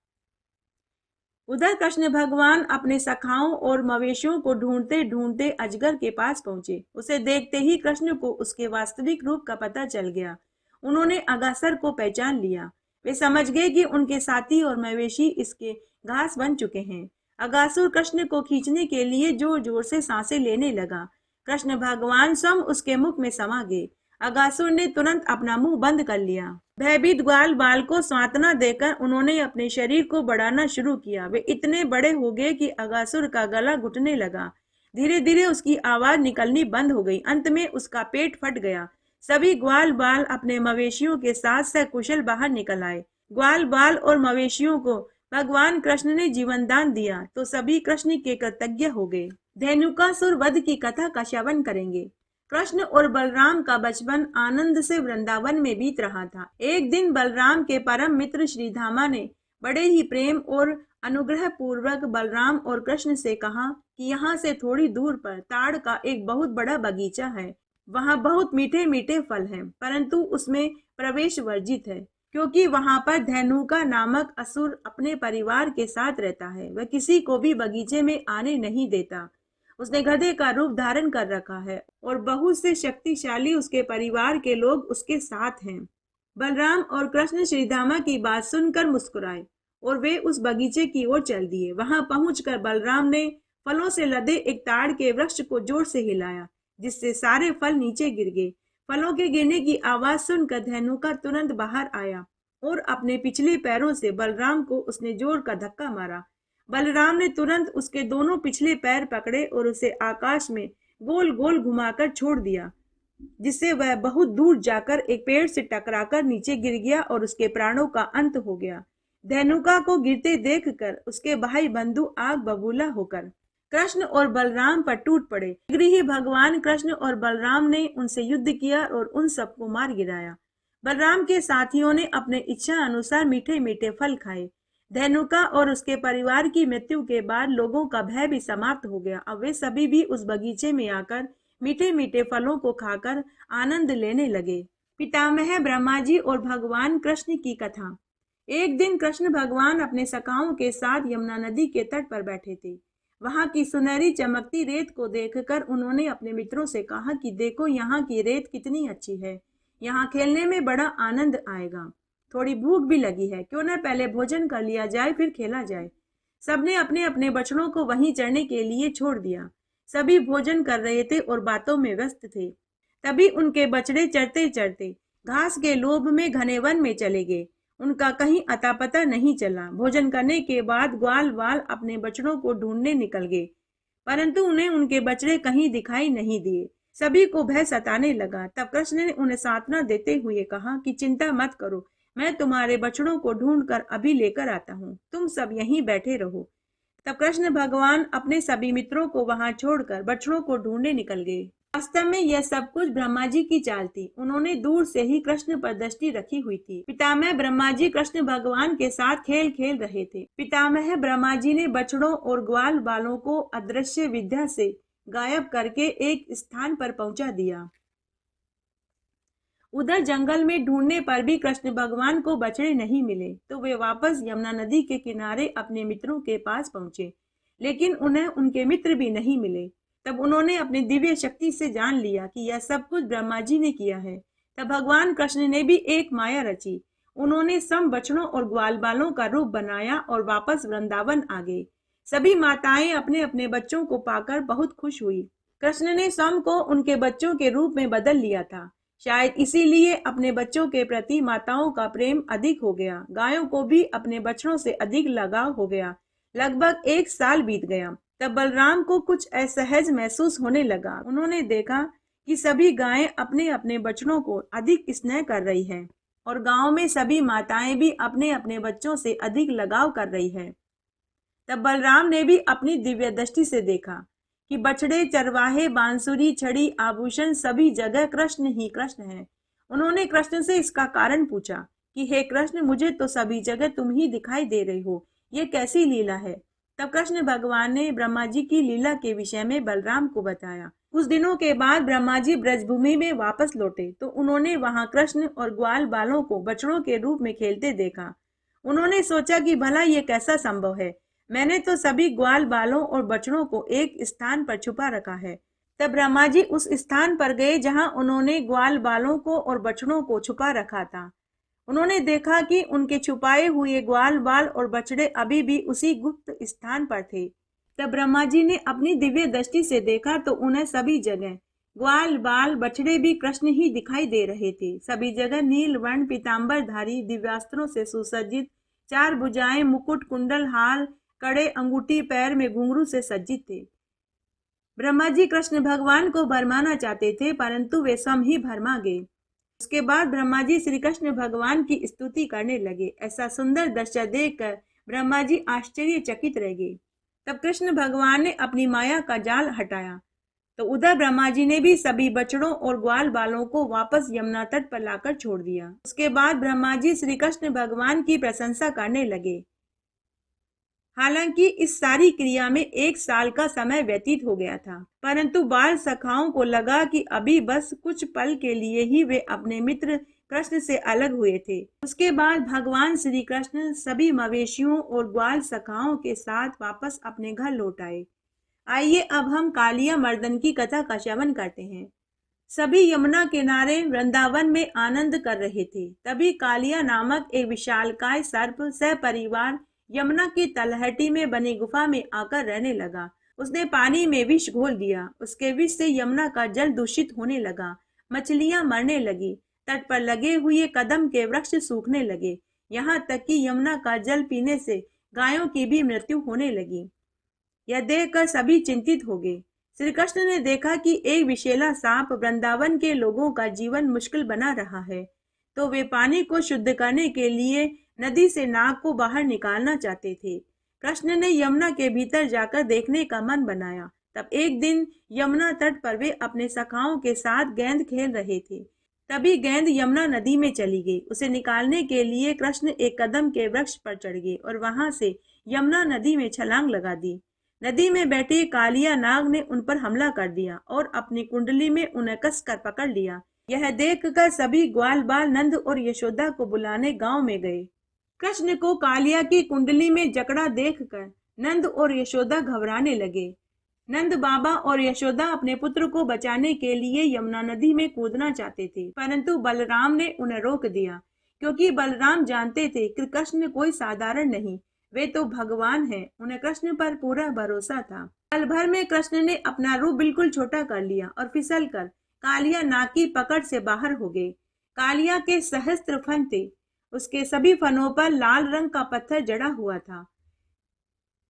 उधर कृष्ण भगवान अपने सखाओं और मवेशियों को ढूंढते ढूंढते अजगर के पास पहुंचे। उसे देखते ही कृष्ण को उसके वास्तविक रूप का पता चल गया। उन्होंने अगासुर को पहचान लिया। वे समझ गए कि उनके साथी और मवेशी इसके घास बन चुके हैं। अगासुर कृष्ण को खींचने के लिए जोर जोर से सांसें लेने लगा। कृष्ण भगवान स्वयं उसके मुख में समा गए। अगासुर ने तुरंत अपना मुंह बंद कर लिया। भयभीत ग्वाल बाल को सांत्वना देकर उन्होंने अपने शरीर को बढ़ाना शुरू किया। वे इतने बड़े हो गए कि अगासुर का गला घुटने लगा। धीरे धीरे उसकी आवाज निकलनी बंद हो गई। अंत में उसका पेट फट गया। सभी ग्वाल बाल अपने मवेशियों के साथ सकुशल बाहर निकल आए। ग्वाल बाल और मवेशियों को भगवान कृष्ण ने जीवन दान दिया तो सभी कृष्ण के कृतज्ञ हो गए। धेनुकासुर वध की कथा का श्रवण करेंगे। कृष्ण और बलराम का बचपन आनंद से वृंदावन में बीत रहा था। एक दिन बलराम के परम मित्र श्रीधामा ने बड़े ही प्रेम और अनुग्रह पूर्वक बलराम और कृष्ण से कहा कि यहाँ से थोड़ी दूर पर ताड़ का एक बहुत बड़ा बगीचा है। वहाँ बहुत मीठे मीठे फल हैं, परंतु उसमें प्रवेश वर्जित है, क्योंकि वहाँ पर धेनुका नामक असुर अपने परिवार के साथ रहता है। वह किसी को भी बगीचे में आने नहीं देता। उसने गधे का रूप धारण कर रखा है और बहुत से शक्तिशाली उसके परिवार के लोग उसके साथ हैं। बलराम और कृष्ण श्रीधामा की बात सुनकर मुस्कुराए और वे उस बगीचे की ओर चल दिए। वहां पहुंचकर बलराम ने फलों से लदे एक ताड़ के वृक्ष को जोर से हिलाया, जिससे सारे फल नीचे गिर गए। फलों के गिरने की आवाज सुनकर धेनुका तुरंत बाहर आया और अपने पिछले पैरों से बलराम को उसने जोर का धक्का मारा। बलराम ने तुरंत उसके दोनों पिछले पैर पकड़े और उसे आकाश में गोल गोल घुमाकर छोड़ दिया, जिससे वह बहुत दूर जाकर एक पेड़ से टकराकर नीचे गिर गया और उसके प्राणों का अंत हो गया। धेनुका को गिरते देखकर उसके भाई बंधु आग बबूला होकर कृष्ण और बलराम पर टूट पड़े। शीघ्र ही भगवान कृष्ण और बलराम ने उनसे युद्ध किया और उन सबको मार गिराया। बलराम के साथियों ने अपने इच्छा अनुसार मीठे मीठे फल खाए। धेनुका और उसके परिवार की मृत्यु के बाद लोगों का भय भी समाप्त हो गया। अब वे सभी भी उस बगीचे में आकर मीठे मीठे फलों को खाकर आनंद लेने लगे। पितामह ब्रह्मा जी और भगवान कृष्ण की कथा। एक दिन कृष्ण भगवान अपने सखाओं के साथ यमुना नदी के तट पर बैठे थे। वहां की सुनहरी चमकती रेत को देखकर उन्होंने अपने मित्रों से कहा कि देखो, यहाँ की रेत कितनी अच्छी है। यहाँ खेलने में बड़ा आनंद आएगा। थोड़ी भूख भी लगी है, क्यों न पहले भोजन कर लिया जाए फिर खेला जाए। सबने अपने अपने बछड़ों को वहीं चढ़ने के लिए छोड़ दिया। सभी भोजन कर रहे थे और बातों में व्यस्त थे। तभी उनके बछड़े चढ़ते चढ़ते घास के लोभ में घने वन में चले गए। उनका कहीं अता पता नहीं चला। भोजन करने के बाद ग्वाल बाल अपने बछड़ों को ढूंढने निकल गए, परंतु उन्हें उनके बछड़े कहीं दिखाई नहीं दिए। सभी को भय सताने लगा। तब कृष्ण ने उन्हें सांत्वना देते हुए कहा कि चिंता मत करो, मैं तुम्हारे बछड़ों को ढूंढकर अभी लेकर आता हूँ, तुम सब यहीं बैठे रहो। तब कृष्ण भगवान अपने सभी मित्रों को वहां छोड़कर बछड़ों को ढूंढने निकल गए। वास्तव में यह सब कुछ ब्रह्मा जी की चाल थी। उन्होंने दूर से ही कृष्ण पर दृष्टि रखी हुई थी। पितामह ब्रह्मा जी कृष्ण भगवान के साथ खेल खेल रहे थे। पितामह ब्रह्मा जी ने बछड़ों और ग्वाल बालों को अदृश्य विद्या से गायब करके एक स्थान पर पहुंचा दिया। उधर जंगल में ढूंढने पर भी कृष्ण भगवान को बछड़े नहीं मिले, तो वे वापस यमुना नदी के किनारे अपने मित्रों के पास पहुंचे, लेकिन उन्हें उनके मित्र भी नहीं मिले। तब उन्होंने अपनी दिव्य शक्ति से जान लिया कि यह सब कुछ ब्रह्मा जी ने किया है। तब भगवान कृष्ण ने भी एक माया रची। उन्होंने सम बछड़ों और ग्वाल बालों का रूप बनाया और वापस वृंदावन आ गए। सभी माताएं अपने अपने बच्चों को पाकर बहुत खुश हुई। कृष्ण ने स्वयं को उनके बच्चों के रूप में बदल लिया था। शायद इसीलिए अपने बच्चों के प्रति माताओं का प्रेम अधिक हो गया। गायों को भी अपने बछड़ों से अधिक लगाव हो गया। लगभग 1 साल बीत गया। तब बलराम को कुछ असहज महसूस होने लगा। उन्होंने देखा कि सभी गायें अपने अपने बछड़ों को अधिक स्नेह कर रही हैं और गांव में सभी माताएं भी अपने अपने बच्चों से अधिक लगाव कर रही हैं। तब बलराम ने भी अपनी दिव्य दृष्टि से देखा कि बछड़े, चरवाहे, बांसुरी, छड़ी, आभूषण सभी जगह कृष्ण ही कृष्ण हैं। उन्होंने कृष्ण से इसका कारण पूछा कि हे कृष्ण, मुझे तो सभी जगह तुम ही दिखाई दे रही हो, ये कैसी लीला है। तब कृष्ण भगवान ने ब्रह्मा जी की लीला के विषय में बलराम को बताया। कुछ दिनों के बाद ब्रह्मा जी ब्रजभूमि में वापस लौटे तो उन्होंने वहां कृष्ण और ग्वाल बालों को बछड़ों के रूप में खेलते देखा। उन्होंने सोचा कि भला ये कैसा संभव है, मैंने तो सभी ग्वाल बालों और बछड़ों को एक स्थान पर छुपा रखा है। तब ब्रह्मा जी उस स्थान पर गए जहां उन्होंने ग्वाल बालों को और बछड़ों को छुपा रखा था। उन्होंने देखा कि उनके छुपाए हुए ग्वाल बाल और बछड़े अभी भी उसी गुप्त स्थान पर थे। तब ब्रह्मा जी ने अपनी दिव्य दृष्टि से देखा तो उन्हें सभी जगह ग्वाल बाल बछड़े भी कृष्ण ही दिखाई दे रहे थे। सभी जगह नील वर्ण पीताम्बरधारी, दिव्यास्त्रों से सुसज्जित, 4 भुजाएं, मुकुट, कुंडल, हाल, कड़े, अंगूठी, पैर में घुंघरू से सज्जित थे। ब्रह्मा जी कृष्ण भगवान को भरमाना चाहते थे, परंतु वे स्वयं ही भरमा गए। उसके बाद ब्रह्मा जी श्री कृष्ण भगवान की स्तुति करने लगे। ऐसा सुंदर दृश्य देखकर ब्रह्मा जी आश्चर्यचकित रह गए। तब कृष्ण भगवान ने अपनी माया का जाल हटाया तो उधर ब्रह्मा जी ने भी सभी बछड़ों और ग्वाल बालों को वापस यमुना तट पर लाकर छोड़ दिया। उसके बाद ब्रह्मा जी श्री कृष्ण भगवान की प्रशंसा करने लगे। हालांकि इस सारी क्रिया में 1 साल का समय व्यतीत हो गया था, परंतु बाल सखाओं को लगा कि अभी बस कुछ पल के लिए ही वे अपने मित्र कृष्ण से अलग हुए थे। उसके बाद भगवान श्री कृष्ण सभी मवेशियों और ग्वाल सखाओं के साथ वापस अपने घर लौट आए। आइए अब हम कालिया मर्दन की कथा का श्रवण करते हैं। सभी यमुना किनारे वृंदावन में आनंद कर रहे थे। तभी कालिया नामक एक विशालकाय सर्प सपरिवार यमुना की तलहटी में बनी गुफा में आकर रहने लगा। उसने पानी में विष घोल दिया। उसके विष से यमुना का जल दूषित होने लगा। मछलियां मरने लगी। तट पर लगे हुए कदम के वृक्ष सूखने लगे। यहाँ तक कि यमुना का जल पीने से गायों की भी मृत्यु होने लगी। यह देखकर सभी चिंतित हो गए। श्री कृष्ण ने देखा कि एक विषैला सांप वृंदावन के लोगों का जीवन मुश्किल बना रहा है, तो वे पानी को शुद्ध करने के लिए नदी से नाग को बाहर निकालना चाहते थे। कृष्ण ने यमुना के भीतर जाकर देखने का मन बनाया। तब एक दिन यमुना तट पर वे अपने सखाओं के साथ गेंद खेल रहे थे। तभी गेंद यमुना नदी में चली गई। उसे निकालने के लिए कृष्ण एक कदम के वृक्ष पर चढ़ गए और वहां से यमुना नदी में छलांग लगा दी। नदी में बैठे कालिया नाग ने उन पर हमला कर दिया और अपनी कुंडली में उन्हें कसकर पकड़ लिया। यह देखकर सभी ग्वाल बाल नंद और यशोदा को बुलाने गांव में गए। कृष्ण को कालिया की कुंडली में जकड़ा देखकर नंद और यशोदा घबराने लगे। नंद बाबा और यशोदा अपने पुत्र को बचाने के लिए यमुना नदी में कूदना चाहते थे, परंतु बलराम ने उन्हें रोक दिया, क्योंकि बलराम जानते थे कि कृष्ण कोई साधारण नहीं, वे तो भगवान हैं। उन्हें कृष्ण पर पूरा भरोसा था। पल भर में कृष्ण ने अपना रूप बिल्कुल छोटा कर लिया और फिसलकर कालिया नाग की पकड़ से बाहर हो गए। कालिया के सहस्त्र फन थे। उसके सभी फनों पर लाल रंग का पत्थर जड़ा हुआ था।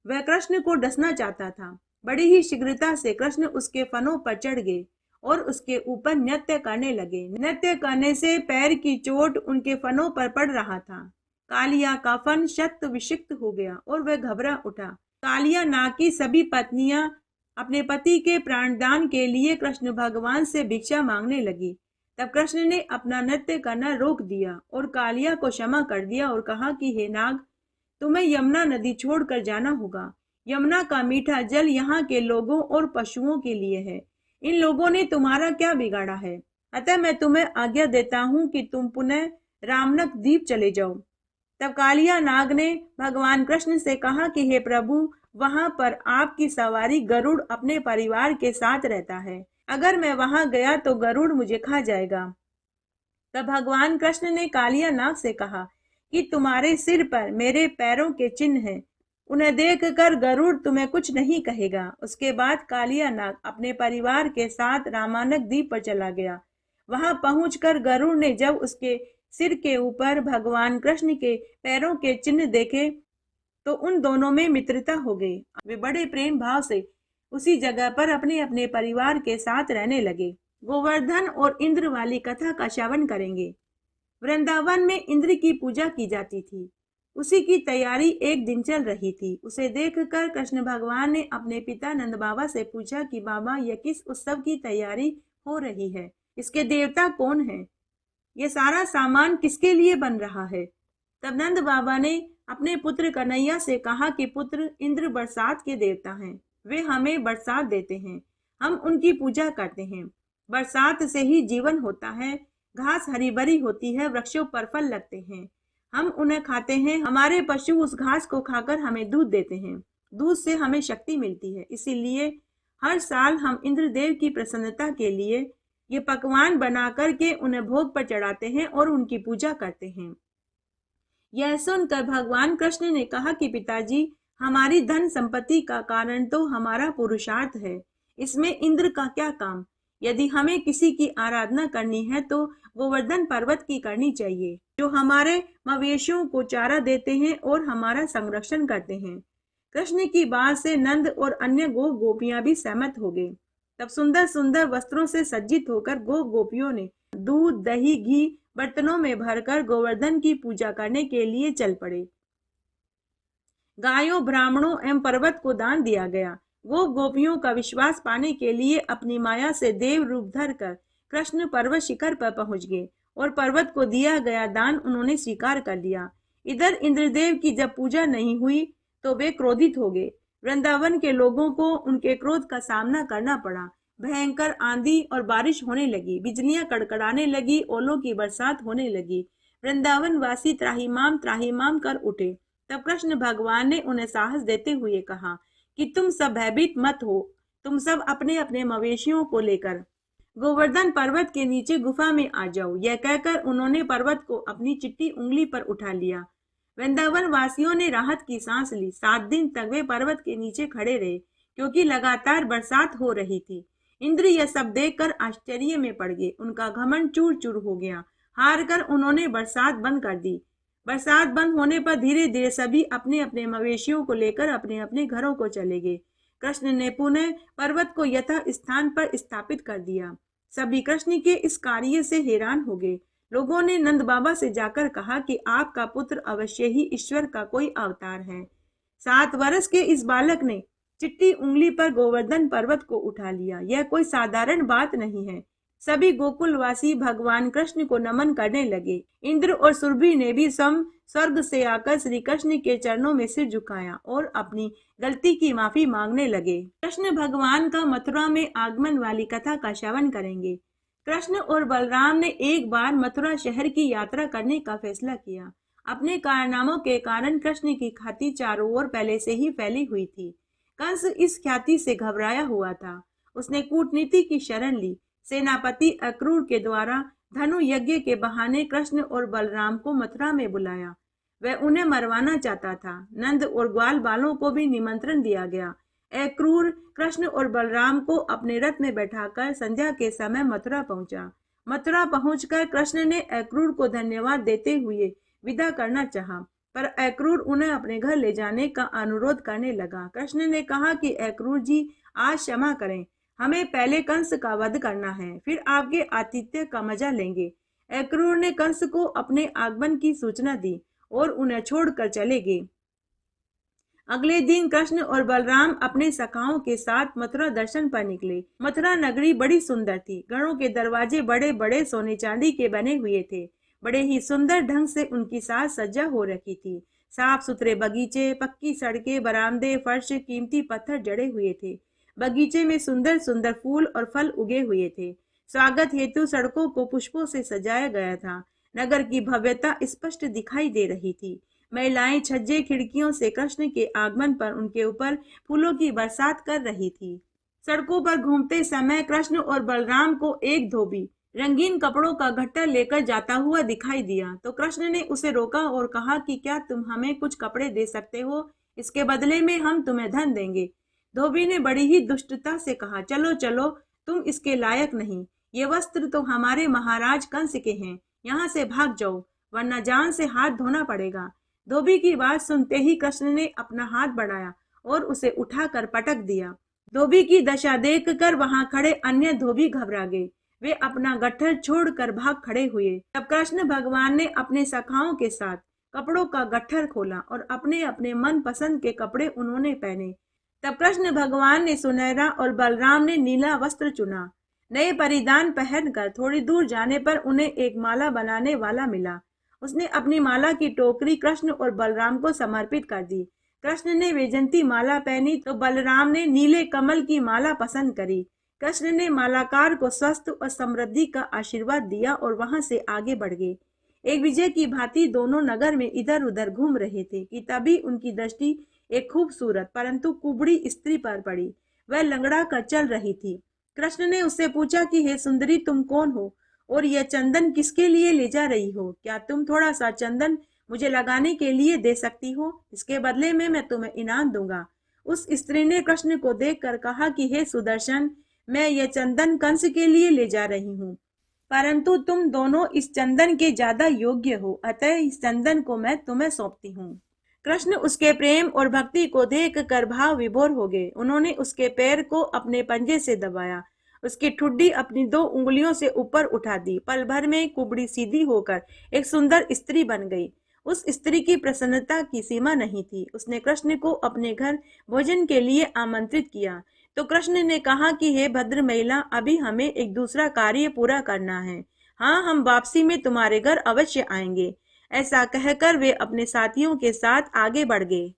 वह कृष्ण को डसना चाहता था। बड़ी ही शीघ्रता से कृष्ण उसके फनों पर चढ़ गए और उसके ऊपर नृत्य करने लगे। नृत्य करने से पैर की चोट उनके फनों पर पड़ रहा था। कालिया का फन शत विक्षिप्त हो गया और वह घबरा उठा। कालिया नाग की सभी पत्नियां अपने पति के प्राणदान के लिए कृष्ण भगवान से भिक्षा मांगने लगी। तब कृष्ण ने अपना नृत्य करना रोक दिया और कालिया को क्षमा कर दिया और कहा कि हे नाग, तुम्हें यमुना नदी छोड़कर जाना होगा। यमुना का मीठा जल यहाँ के लोगों और पशुओं के लिए है। इन लोगों ने तुम्हारा क्या बिगाड़ा है? अतः मैं तुम्हें आज्ञा देता हूँ कि तुम पुनः रामनक द्वीप चले जाओ। तब कालिया नाग ने भगवान कृष्ण से कहा कि हे प्रभु, वहां पर आपकी सवारी गरुड़ अपने परिवार के साथ रहता है। अगर मैं वहां गया तो गरुड़ मुझे खा जाएगा। तब भगवान कृष्ण ने कालिया नाग से कहा कि तुम्हारे सिर पर मेरे पैरों के चिन्ह हैं। उन्हें देखकर गरुड़ तुम्हें कुछ नहीं कहेगा। उसके बाद कालिया नाग अपने परिवार के साथ रामानक द्वीप पर चला गया। वहां पहुंचकर गरुड़ ने जब उसके सिर के ऊपर भगवान कृष्ण के पैरों के चिन्ह देखे तो उन दोनों में मित्रता हो गई। वे बड़े प्रेम भाव से उसी जगह पर अपने अपने परिवार के साथ रहने लगे। गोवर्धन और इंद्र वाली कथा का श्रवण करेंगे। वृंदावन में इंद्र की पूजा की जाती थी। उसी की तैयारी एक दिन चल रही थी। उसे देखकर कृष्ण भगवान ने अपने पिता नंद बाबा से पूछा कि बाबा, यह किस उत्सव की तैयारी हो रही है? इसके देवता कौन हैं? ये सारा सामान किसके लिए बन रहा है? तब नंद बाबा ने अपने पुत्र कन्हैया से कहा कि पुत्र, इंद्र बरसात के देवता हैं। वे हमें बरसात देते हैं, हम उनकी पूजा करते हैं। बरसात से ही जीवन होता है। घास हरी भरी होती है, वृक्षों पर फल लगते हैं, हम उन्हें खाते हैं। हमारे पशु उस घास को खाकर हमें दूध देते हैं। दूध से हमें शक्ति मिलती है। इसीलिए हर साल हम इंद्रदेव की प्रसन्नता के लिए ये पकवान बना करके उन्हें भोग पर चढ़ाते हैं और उनकी पूजा करते हैं। यह सुनकर भगवान कृष्ण ने कहा कि पिताजी, हमारी धन संपत्ति का कारण तो हमारा पुरुषार्थ है, इसमें इंद्र का क्या काम? यदि हमें किसी की आराधना करनी है तो गोवर्धन पर्वत की करनी चाहिए, जो हमारे मवेशियों को चारा देते हैं और हमारा संरक्षण करते हैं। कृष्ण की बात से नंद और अन्य गोपियां भी सहमत हो गए। तब सुंदर सुंदर वस्त्रों से सज्जित होकर गोपियों ने दूध, दही, घी बर्तनों में भरकर गोवर्धन की पूजा करने के लिए चल पड़े। गायों, ब्राह्मणों एवं पर्वत को दान दिया गया। गोपियों का विश्वास पाने के लिए अपनी माया से देव रूप धरकर कृष्ण पर्वत शिखर पर पहुंच गए और पर्वत को दिया गया दान उन्होंने स्वीकार कर लिया। इधर इंद्रदेव की जब पूजा नहीं हुई तो वे क्रोधित हो गए। वृंदावन के लोगों को उनके क्रोध का सामना करना पड़ा। भयंकर आंधी और बारिश होने लगी, बिजलियां कड़कड़ाने लगी, ओलों की बरसात होने लगी। वृंदावन वासी त्राहिमाम त्राहिमाम कर उठे। तब कृष्ण भगवान ने उन्हें साहस देते हुए कहा कि तुम सब भयभीत मत हो, तुम सब अपने अपने मवेशियों को लेकर गोवर्धन पर्वत के नीचे गुफा में आ जाओ। यह कहकर उन्होंने पर्वत को अपनी चिट्टी उंगली पर उठा लिया। वृंदावन वासियों ने राहत की सांस ली। 7 दिन तक वे पर्वत के नीचे खड़े रहे, क्योंकि लगातार बरसात हो रही थी। इंद्र यह सब देखकर आश्चर्य में पड़ गए। उनका घमंड चूर चूर हो गया। हार कर उन्होंने बरसात बंद कर दी। बरसात बंद होने पर धीरे धीरे सभी अपने अपने मवेशियों को लेकर अपने अपने घरों को चले गए। कृष्ण ने पुनः पर्वत को यथा स्थान पर स्थापित कर दिया। सभी कृष्ण के इस कार्य से हैरान हो गए। लोगों ने नंद बाबा से जाकर कहा कि आपका पुत्र अवश्य ही ईश्वर का कोई अवतार है। 7 वर्ष के इस बालक ने चिट्टी उंगली पर गोवर्धन पर्वत को उठा लिया। यह कोई साधारण बात नहीं है। सभी गोकुलवासी भगवान कृष्ण को नमन करने लगे। इंद्र और सुरभि ने भी स्वर्ग से आकर श्री कृष्ण के चरणों में सिर झुकाया और अपनी गलती की माफी मांगने लगे। कृष्ण भगवान का मथुरा में आगमन वाली कथा का श्रवण करेंगे। कृष्ण और बलराम ने एक बार मथुरा शहर की यात्रा करने का फैसला किया। अपने कारनामों के कारण कृष्ण की ख्याति चारों ओर पहले से ही फैली हुई थी। कंस इस ख्याति से घबराया हुआ था। उसने कूटनीति की शरण ली। सेनापति अक्रूर के द्वारा धनु यज्ञ के बहाने कृष्ण और बलराम को मथुरा में बुलाया। वह उन्हें मरवाना चाहता था। नंद और ग्वाल बालों को भी निमंत्रण दिया गया। अक्रूर कृष्ण और बलराम को अपने रथ में बैठाकर संध्या के समय मथुरा पहुंचा। मथुरा पहुंचकर कृष्ण ने अक्रूर को धन्यवाद देते हुए विदा करना चाहा, पर अक्रूर उन्हें अपने घर ले जाने का अनुरोध करने लगा। कृष्ण ने कहा कि अक्रूर जी, आज क्षमा करें, हमें पहले कंस का वध करना है, फिर आपके आतिथ्य का मजा लेंगे। अक्रूर ने कंस को अपने आगमन की सूचना दी और उन्हें छोड़कर चले गए। अगले दिन कृष्ण और बलराम अपने सखाओं के साथ मथुरा दर्शन पर निकले। मथुरा नगरी बड़ी सुंदर थी। घरों के दरवाजे बड़े बड़े सोने चांदी के बने हुए थे। बड़े ही सुंदर ढंग से उनकी साज सज्जा हो रखी थी। साफ सुथरे बगीचे, पक्की सड़कें, बरामदे, फर्श, कीमती पत्थर जड़े हुए थे। बगीचे में सुंदर सुंदर फूल और फल उगे हुए थे। स्वागत हेतु सड़कों को पुष्पों से सजाया गया था। नगर की भव्यता स्पष्ट दिखाई दे रही थी। महिलाएं छज्जे खिड़कियों से कृष्ण के आगमन पर उनके ऊपर फूलों की बरसात कर रही थी। सड़कों पर घूमते समय कृष्ण और बलराम को एक धोबी रंगीन कपड़ों का गट्ठर लेकर जाता हुआ दिखाई दिया, तो कृष्ण ने उसे रोका और कहा कि क्या तुम हमें कुछ कपड़े दे सकते हो? इसके बदले में हम तुम्हें धन देंगे। धोबी ने बड़ी ही दुष्टता से कहा, चलो चलो, तुम इसके लायक नहीं। ये वस्त्र तो हमारे महाराज कंस के हैं। यहाँ से भाग जाओ, वरना जान से हाथ धोना पड़ेगा। धोबी की बात सुनते ही कृष्ण ने अपना हाथ बढ़ाया और उसे उठाकर पटक दिया। धोबी की दशा देखकर वहां खड़े अन्य धोबी घबरा गए। वे अपना गट्ठर छोड़कर भाग खड़े हुए। तब कृष्ण भगवान ने अपने सखाओं के साथ कपड़ों का गट्ठर खोला और अपने अपने मन पसंद के कपड़े उन्होंने पहने। तब कृष्ण भगवान ने सुनहरा और बलराम ने नीला वस्त्र चुना। नए परिधान पहनकर थोड़ी दूर जाने पर उन्हें एक माला बनाने वाला मिला। उसने अपनी माला की टोकरी कृष्ण और बलराम को समर्पित कर दी। कृष्ण ने वैजंती माला पहनी तो बलराम ने नीले कमल की माला पसंद करी। कृष्ण ने मालाकार को स्वस्थ और समृद्धि का आशीर्वाद दिया और वहां से आगे बढ़ गए। एक विजय की भांति दोनों नगर में इधर उधर घूम रहे थे कि तभी उनकी दृष्टि एक खूबसूरत परंतु कुबड़ी स्त्री पर पड़ी। वह लंगड़ा कर चल रही थी। कृष्ण ने उससे पूछा कि हे सुंदरी, तुम कौन हो और यह चंदन किसके लिए ले जा रही हो? क्या तुम थोड़ा सा चंदन मुझे लगाने के लिए दे सकती हो? इसके बदले में मैं तुम्हें इनाम दूंगा। उस स्त्री ने कृष्ण को देखकर कहा कि हे सुदर्शन, मैं यह चंदन कंस के लिए ले जा रही हूँ, परंतु तुम दोनों इस चंदन के ज्यादा योग्य हो, अतः इस चंदन को मैं तुम्हें सौंपती हूँ। कृष्ण उसके प्रेम और भक्ति को देख कर भाव विभोर हो गए। उन्होंने उसके पैर को अपने पंजे से दबाया, उसकी ठुड्डी अपनी 2 उंगलियों से ऊपर उठा दी। पल भर में कुबड़ी सीधी होकर एक सुंदर स्त्री बन गई। उस स्त्री की प्रसन्नता की सीमा नहीं थी। उसने कृष्ण को अपने घर भोजन के लिए आमंत्रित किया तो कृष्ण ने कहा कि हे भद्र महिला, अभी हमें एक दूसरा कार्य पूरा करना है। हाँ, हम वापसी में तुम्हारे घर अवश्य आएंगे। ऐसा कहकर वे अपने साथियों के साथ आगे बढ़ गए।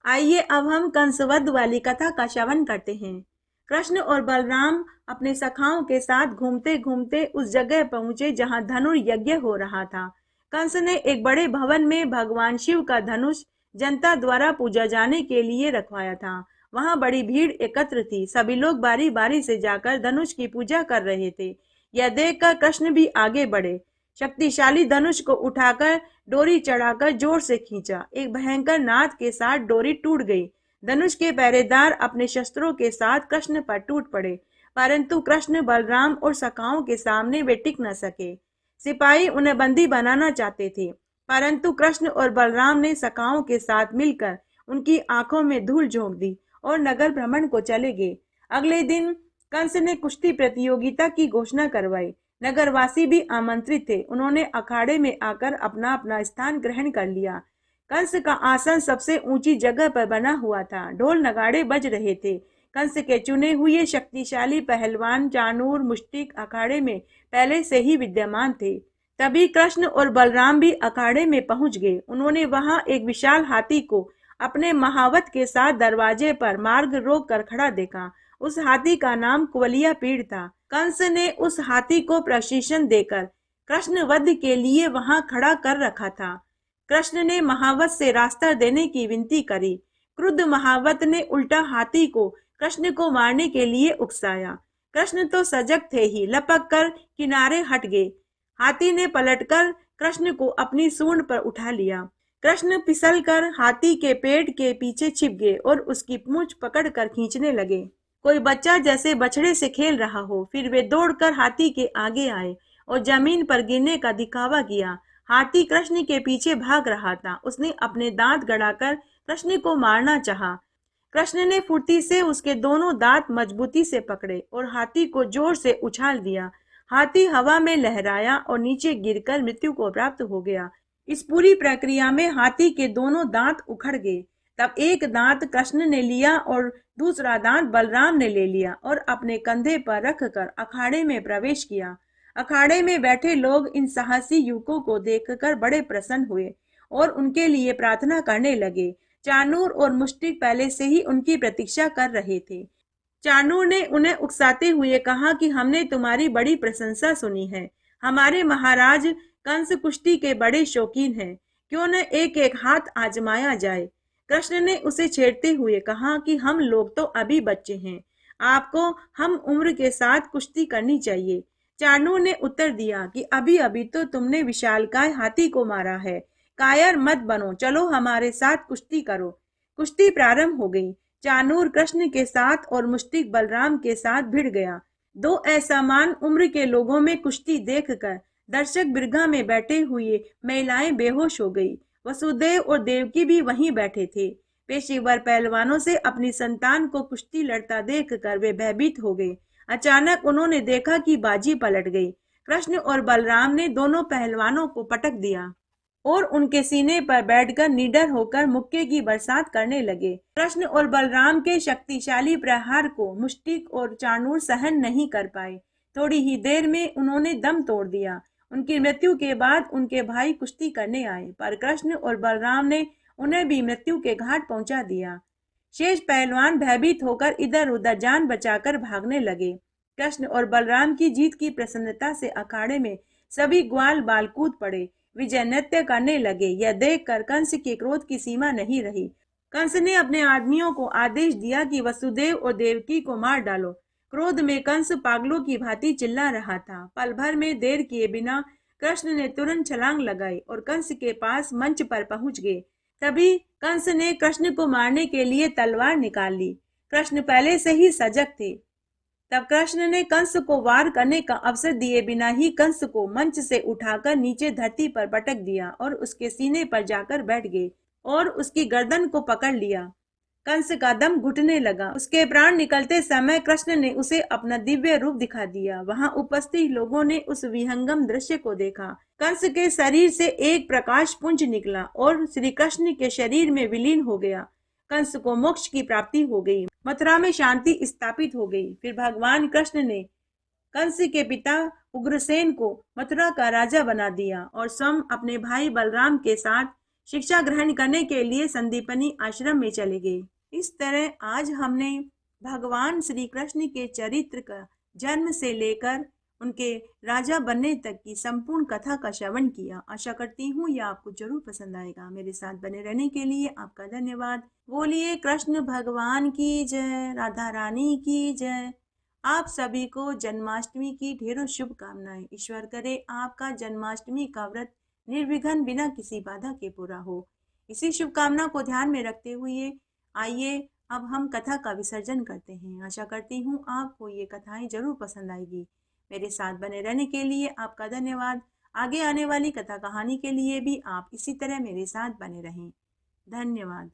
आइए अब हम कंसवध वाली कथा का श्रवण करते हैं। कृष्ण और बलराम अपने सखाओं के साथ घूमते घूमते उस जगह पहुंचे जहां धनुर्यज्ञ हो रहा था। कंस ने एक बड़े भवन में भगवान शिव का धनुष जनता द्वारा पूजा जाने के लिए रखवाया था। वहां बड़ी भीड़ एकत्र थी। सभी लोग बारी बारी से जाकर धनुष की पूजा कर रहे थे। यह देखकर कृष्ण भी आगे बढ़े। शक्तिशाली धनुष को उठाकर डोरी चढ़ाकर जोर से खींचा। एक भयंकर नाद के साथ डोरी टूट गई। धनुष के पहरेदार अपने शस्त्रों के साथ कृष्ण पर टूट पड़े, परंतु कृष्ण, बलराम और सखाओं के सामने वे टिक न सके। सिपाही उन्हें बंदी बनाना चाहते थे, परंतु कृष्ण और बलराम ने सखाओं के साथ मिलकर उनकी आंखों में धूल झोंक दी और नगर भ्रमण को चले गए। अगले दिन कंस ने कुश्ती प्रतियोगिता की घोषणा करवाई। नगरवासी भी आमंत्रित थे। उन्होंने अखाड़े में आकर अपना अपना स्थान ग्रहण कर लिया। कंस का आसन सबसे ऊंची जगह पर बना हुआ था। ढोल नगाड़े बज रहे थे। कंस के चुने हुए शक्तिशाली पहलवान चाणूर, मुष्टिक अखाड़े में पहले से ही विद्यमान थे। तभी कृष्ण और बलराम भी अखाड़े में पहुंच गए। उन्होंने वहां एक विशाल हाथी को अपने महावत के साथ दरवाजे पर मार्ग रोक कर खड़ा देखा। उस हाथी का नाम कुवलिया पीड़ था। कंस ने उस हाथी को प्रशिक्षण देकर कृष्ण वध के लिए वहां खड़ा कर रखा था। कृष्ण ने महावत से रास्ता देने की विनती करी। क्रुद्ध महावत ने उल्टा हाथी को कृष्ण को मारने के लिए उकसाया। कृष्ण तो सजग थे ही, लपक कर किनारे हट गए। हाथी ने पलटकर कृष्ण को अपनी सूंड पर उठा लिया। कृष्ण फिसलकर हाथी के पेट के पीछे छिप गए और उसकी पूंछ पकड़कर खींचने लगे। कोई बच्चा जैसे बछड़े से खेल रहा हो। फिर वे दौड़कर हाथी के आगे आए और जमीन पर गिरने का दिखावा किया। हाथी कृष्ण के पीछे भाग रहा था। उसने अपने दांत गड़ाकर कृष्ण को मारना चाहा। कृष्ण ने फुर्ती से उसके दोनों दांत मजबूती से पकड़े और हाथी को जोर से उछाल दिया। हाथी हवा में लहराया और नीचे गिरकर मृत्यु को प्राप्त हो गया। इस पूरी प्रक्रिया में हाथी के दोनों दांत उखड़ गए। तब एक दांत कृष्ण ने लिया और दूसरा दांत बलराम ने ले लिया और अपने कंधे पर रखकर अखाड़े में प्रवेश किया। अखाड़े में बैठे लोग इन साहसी युवकों को देखकर बड़े प्रसन्न हुए और उनके लिए प्रार्थना करने लगे। चाणूर और मुष्टिक पहले से ही उनकी प्रतीक्षा कर रहे थे। चाणूर ने उन्हें उकसाते हुए कहा कि हमने तुम्हारी बड़ी प्रशंसा सुनी है। हमारे महाराज कंस कुश्ती के बड़े शौकीन हैं। क्यों न एक एक हाथ आजमाया जाए। कृष्ण ने उसे छेड़ते हुए कहा कि हम लोग तो अभी बच्चे हैं, आपको हम उम्र के साथ कुश्ती करनी चाहिए। चाणूर ने उत्तर दिया कि अभी अभी तो तुमने विशालकाय हाथी को मारा है, कायर मत बनो, चलो हमारे साथ कुश्ती करो। कुश्ती प्रारंभ हो गई। चानूर कृष्ण के साथ और मुष्टिक बलराम के साथ भिड़ गया। दो असमान उम्र के लोगों में कुश्ती देखकर दर्शक बिरगा में बैठे हुए महिलाएं बेहोश हो गई। वसुदेव और देवकी भी वहीं बैठे थे। पेशेवर पहलवानों से अपनी संतान को कुश्ती लड़ता देखकर वे भयभीत हो गए। अचानक उन्होंने देखा कि बाजी पलट गई। कृष्ण और बलराम ने दोनों पहलवानों को पटक दिया और उनके सीने पर बैठकर निडर होकर मुक्के की बरसात करने लगे। कृष्ण और बलराम के शक्तिशाली प्रहार को मुष्टिक और चाणूर सहन नहीं कर पाए। थोड़ी ही देर में उन्होंने दम तोड़ दिया। उनकी मृत्यु के बाद उनके भाई कुश्ती करने आए, पर कृष्ण और बलराम ने उन्हें भी मृत्यु के घाट पहुंचा दिया। शेष पहलवान भयभीत होकर इधर उधर जान बचाकर भागने लगे। कृष्ण और बलराम की जीत की प्रसन्नता से अखाड़े में सभी ग्वाल बाल कूद पड़े। विजय नृत्य करने लगे। यह देखकर कंस के क्रोध की सीमा नहीं रही। कंस ने अपने आदमियों को आदेश दिया कि वसुदेव और देवकी को मार डालो। क्रोध में कंस पागलों की भांति चिल्ला रहा था। पल भर में देर किए बिना कृष्ण ने तुरंत छलांग लगाई और कंस के पास मंच पर पहुंच गए। तभी कंस ने कृष्ण को मारने के लिए तलवार निकाल ली। कृष्ण पहले से ही सजग थे। तब कृष्ण ने कंस को वार करने का अवसर दिए बिना ही कंस को मंच से उठाकर नीचे धरती पर पटक दिया और उसके सीने पर जाकर बैठ गए और उसकी गर्दन को पकड़ लिया। कंस का दम घुटने लगा। उसके प्राण निकलते समय कृष्ण ने उसे अपना दिव्य रूप दिखा दिया। वहां उपस्थित लोगों ने उस विहंगम दृश्य को देखा। कंस के शरीर से एक प्रकाश पुंज निकला और श्री कृष्ण के शरीर में विलीन हो गया। कंस को मोक्ष की प्राप्ति हो गई। मथुरा में शांति स्थापित हो गई। फिर भगवान कृष्ण ने कंस के पिता उग्रसेन को मथुरा का राजा बना दिया और स्वयं अपने भाई बलराम के साथ शिक्षा ग्रहण करने के लिए संदीपनी आश्रम में चले गए। इस तरह आज हमने भगवान श्री कृष्ण के चरित्र का जन्म से लेकर उनके राजा बनने तक की संपूर्ण कथा का श्रवण किया। आशा करती हूँ यह आपको जरूर पसंद आएगा। मेरे साथ बने रहने के लिए आपका धन्यवाद। बोलिए कृष्ण भगवान की जय, राधा रानी की जय। आप सभी को जन्माष्टमी की ढेरों शुभकामनाएं। ईश्वर करे आपका जन्माष्टमी का व्रत निर्विघ्न बिना किसी बाधा के पूरा हो। इसी शुभकामना को ध्यान में रखते हुए आइए अब हम कथा का विसर्जन करते हैं। आशा करती हूँ आपको ये कथाएं जरूर पसंद आएगी। मेरे साथ बने रहने के लिए आपका धन्यवाद। आगे आने वाली कथा कहानी के लिए भी आप इसी तरह मेरे साथ बने रहें। धन्यवाद।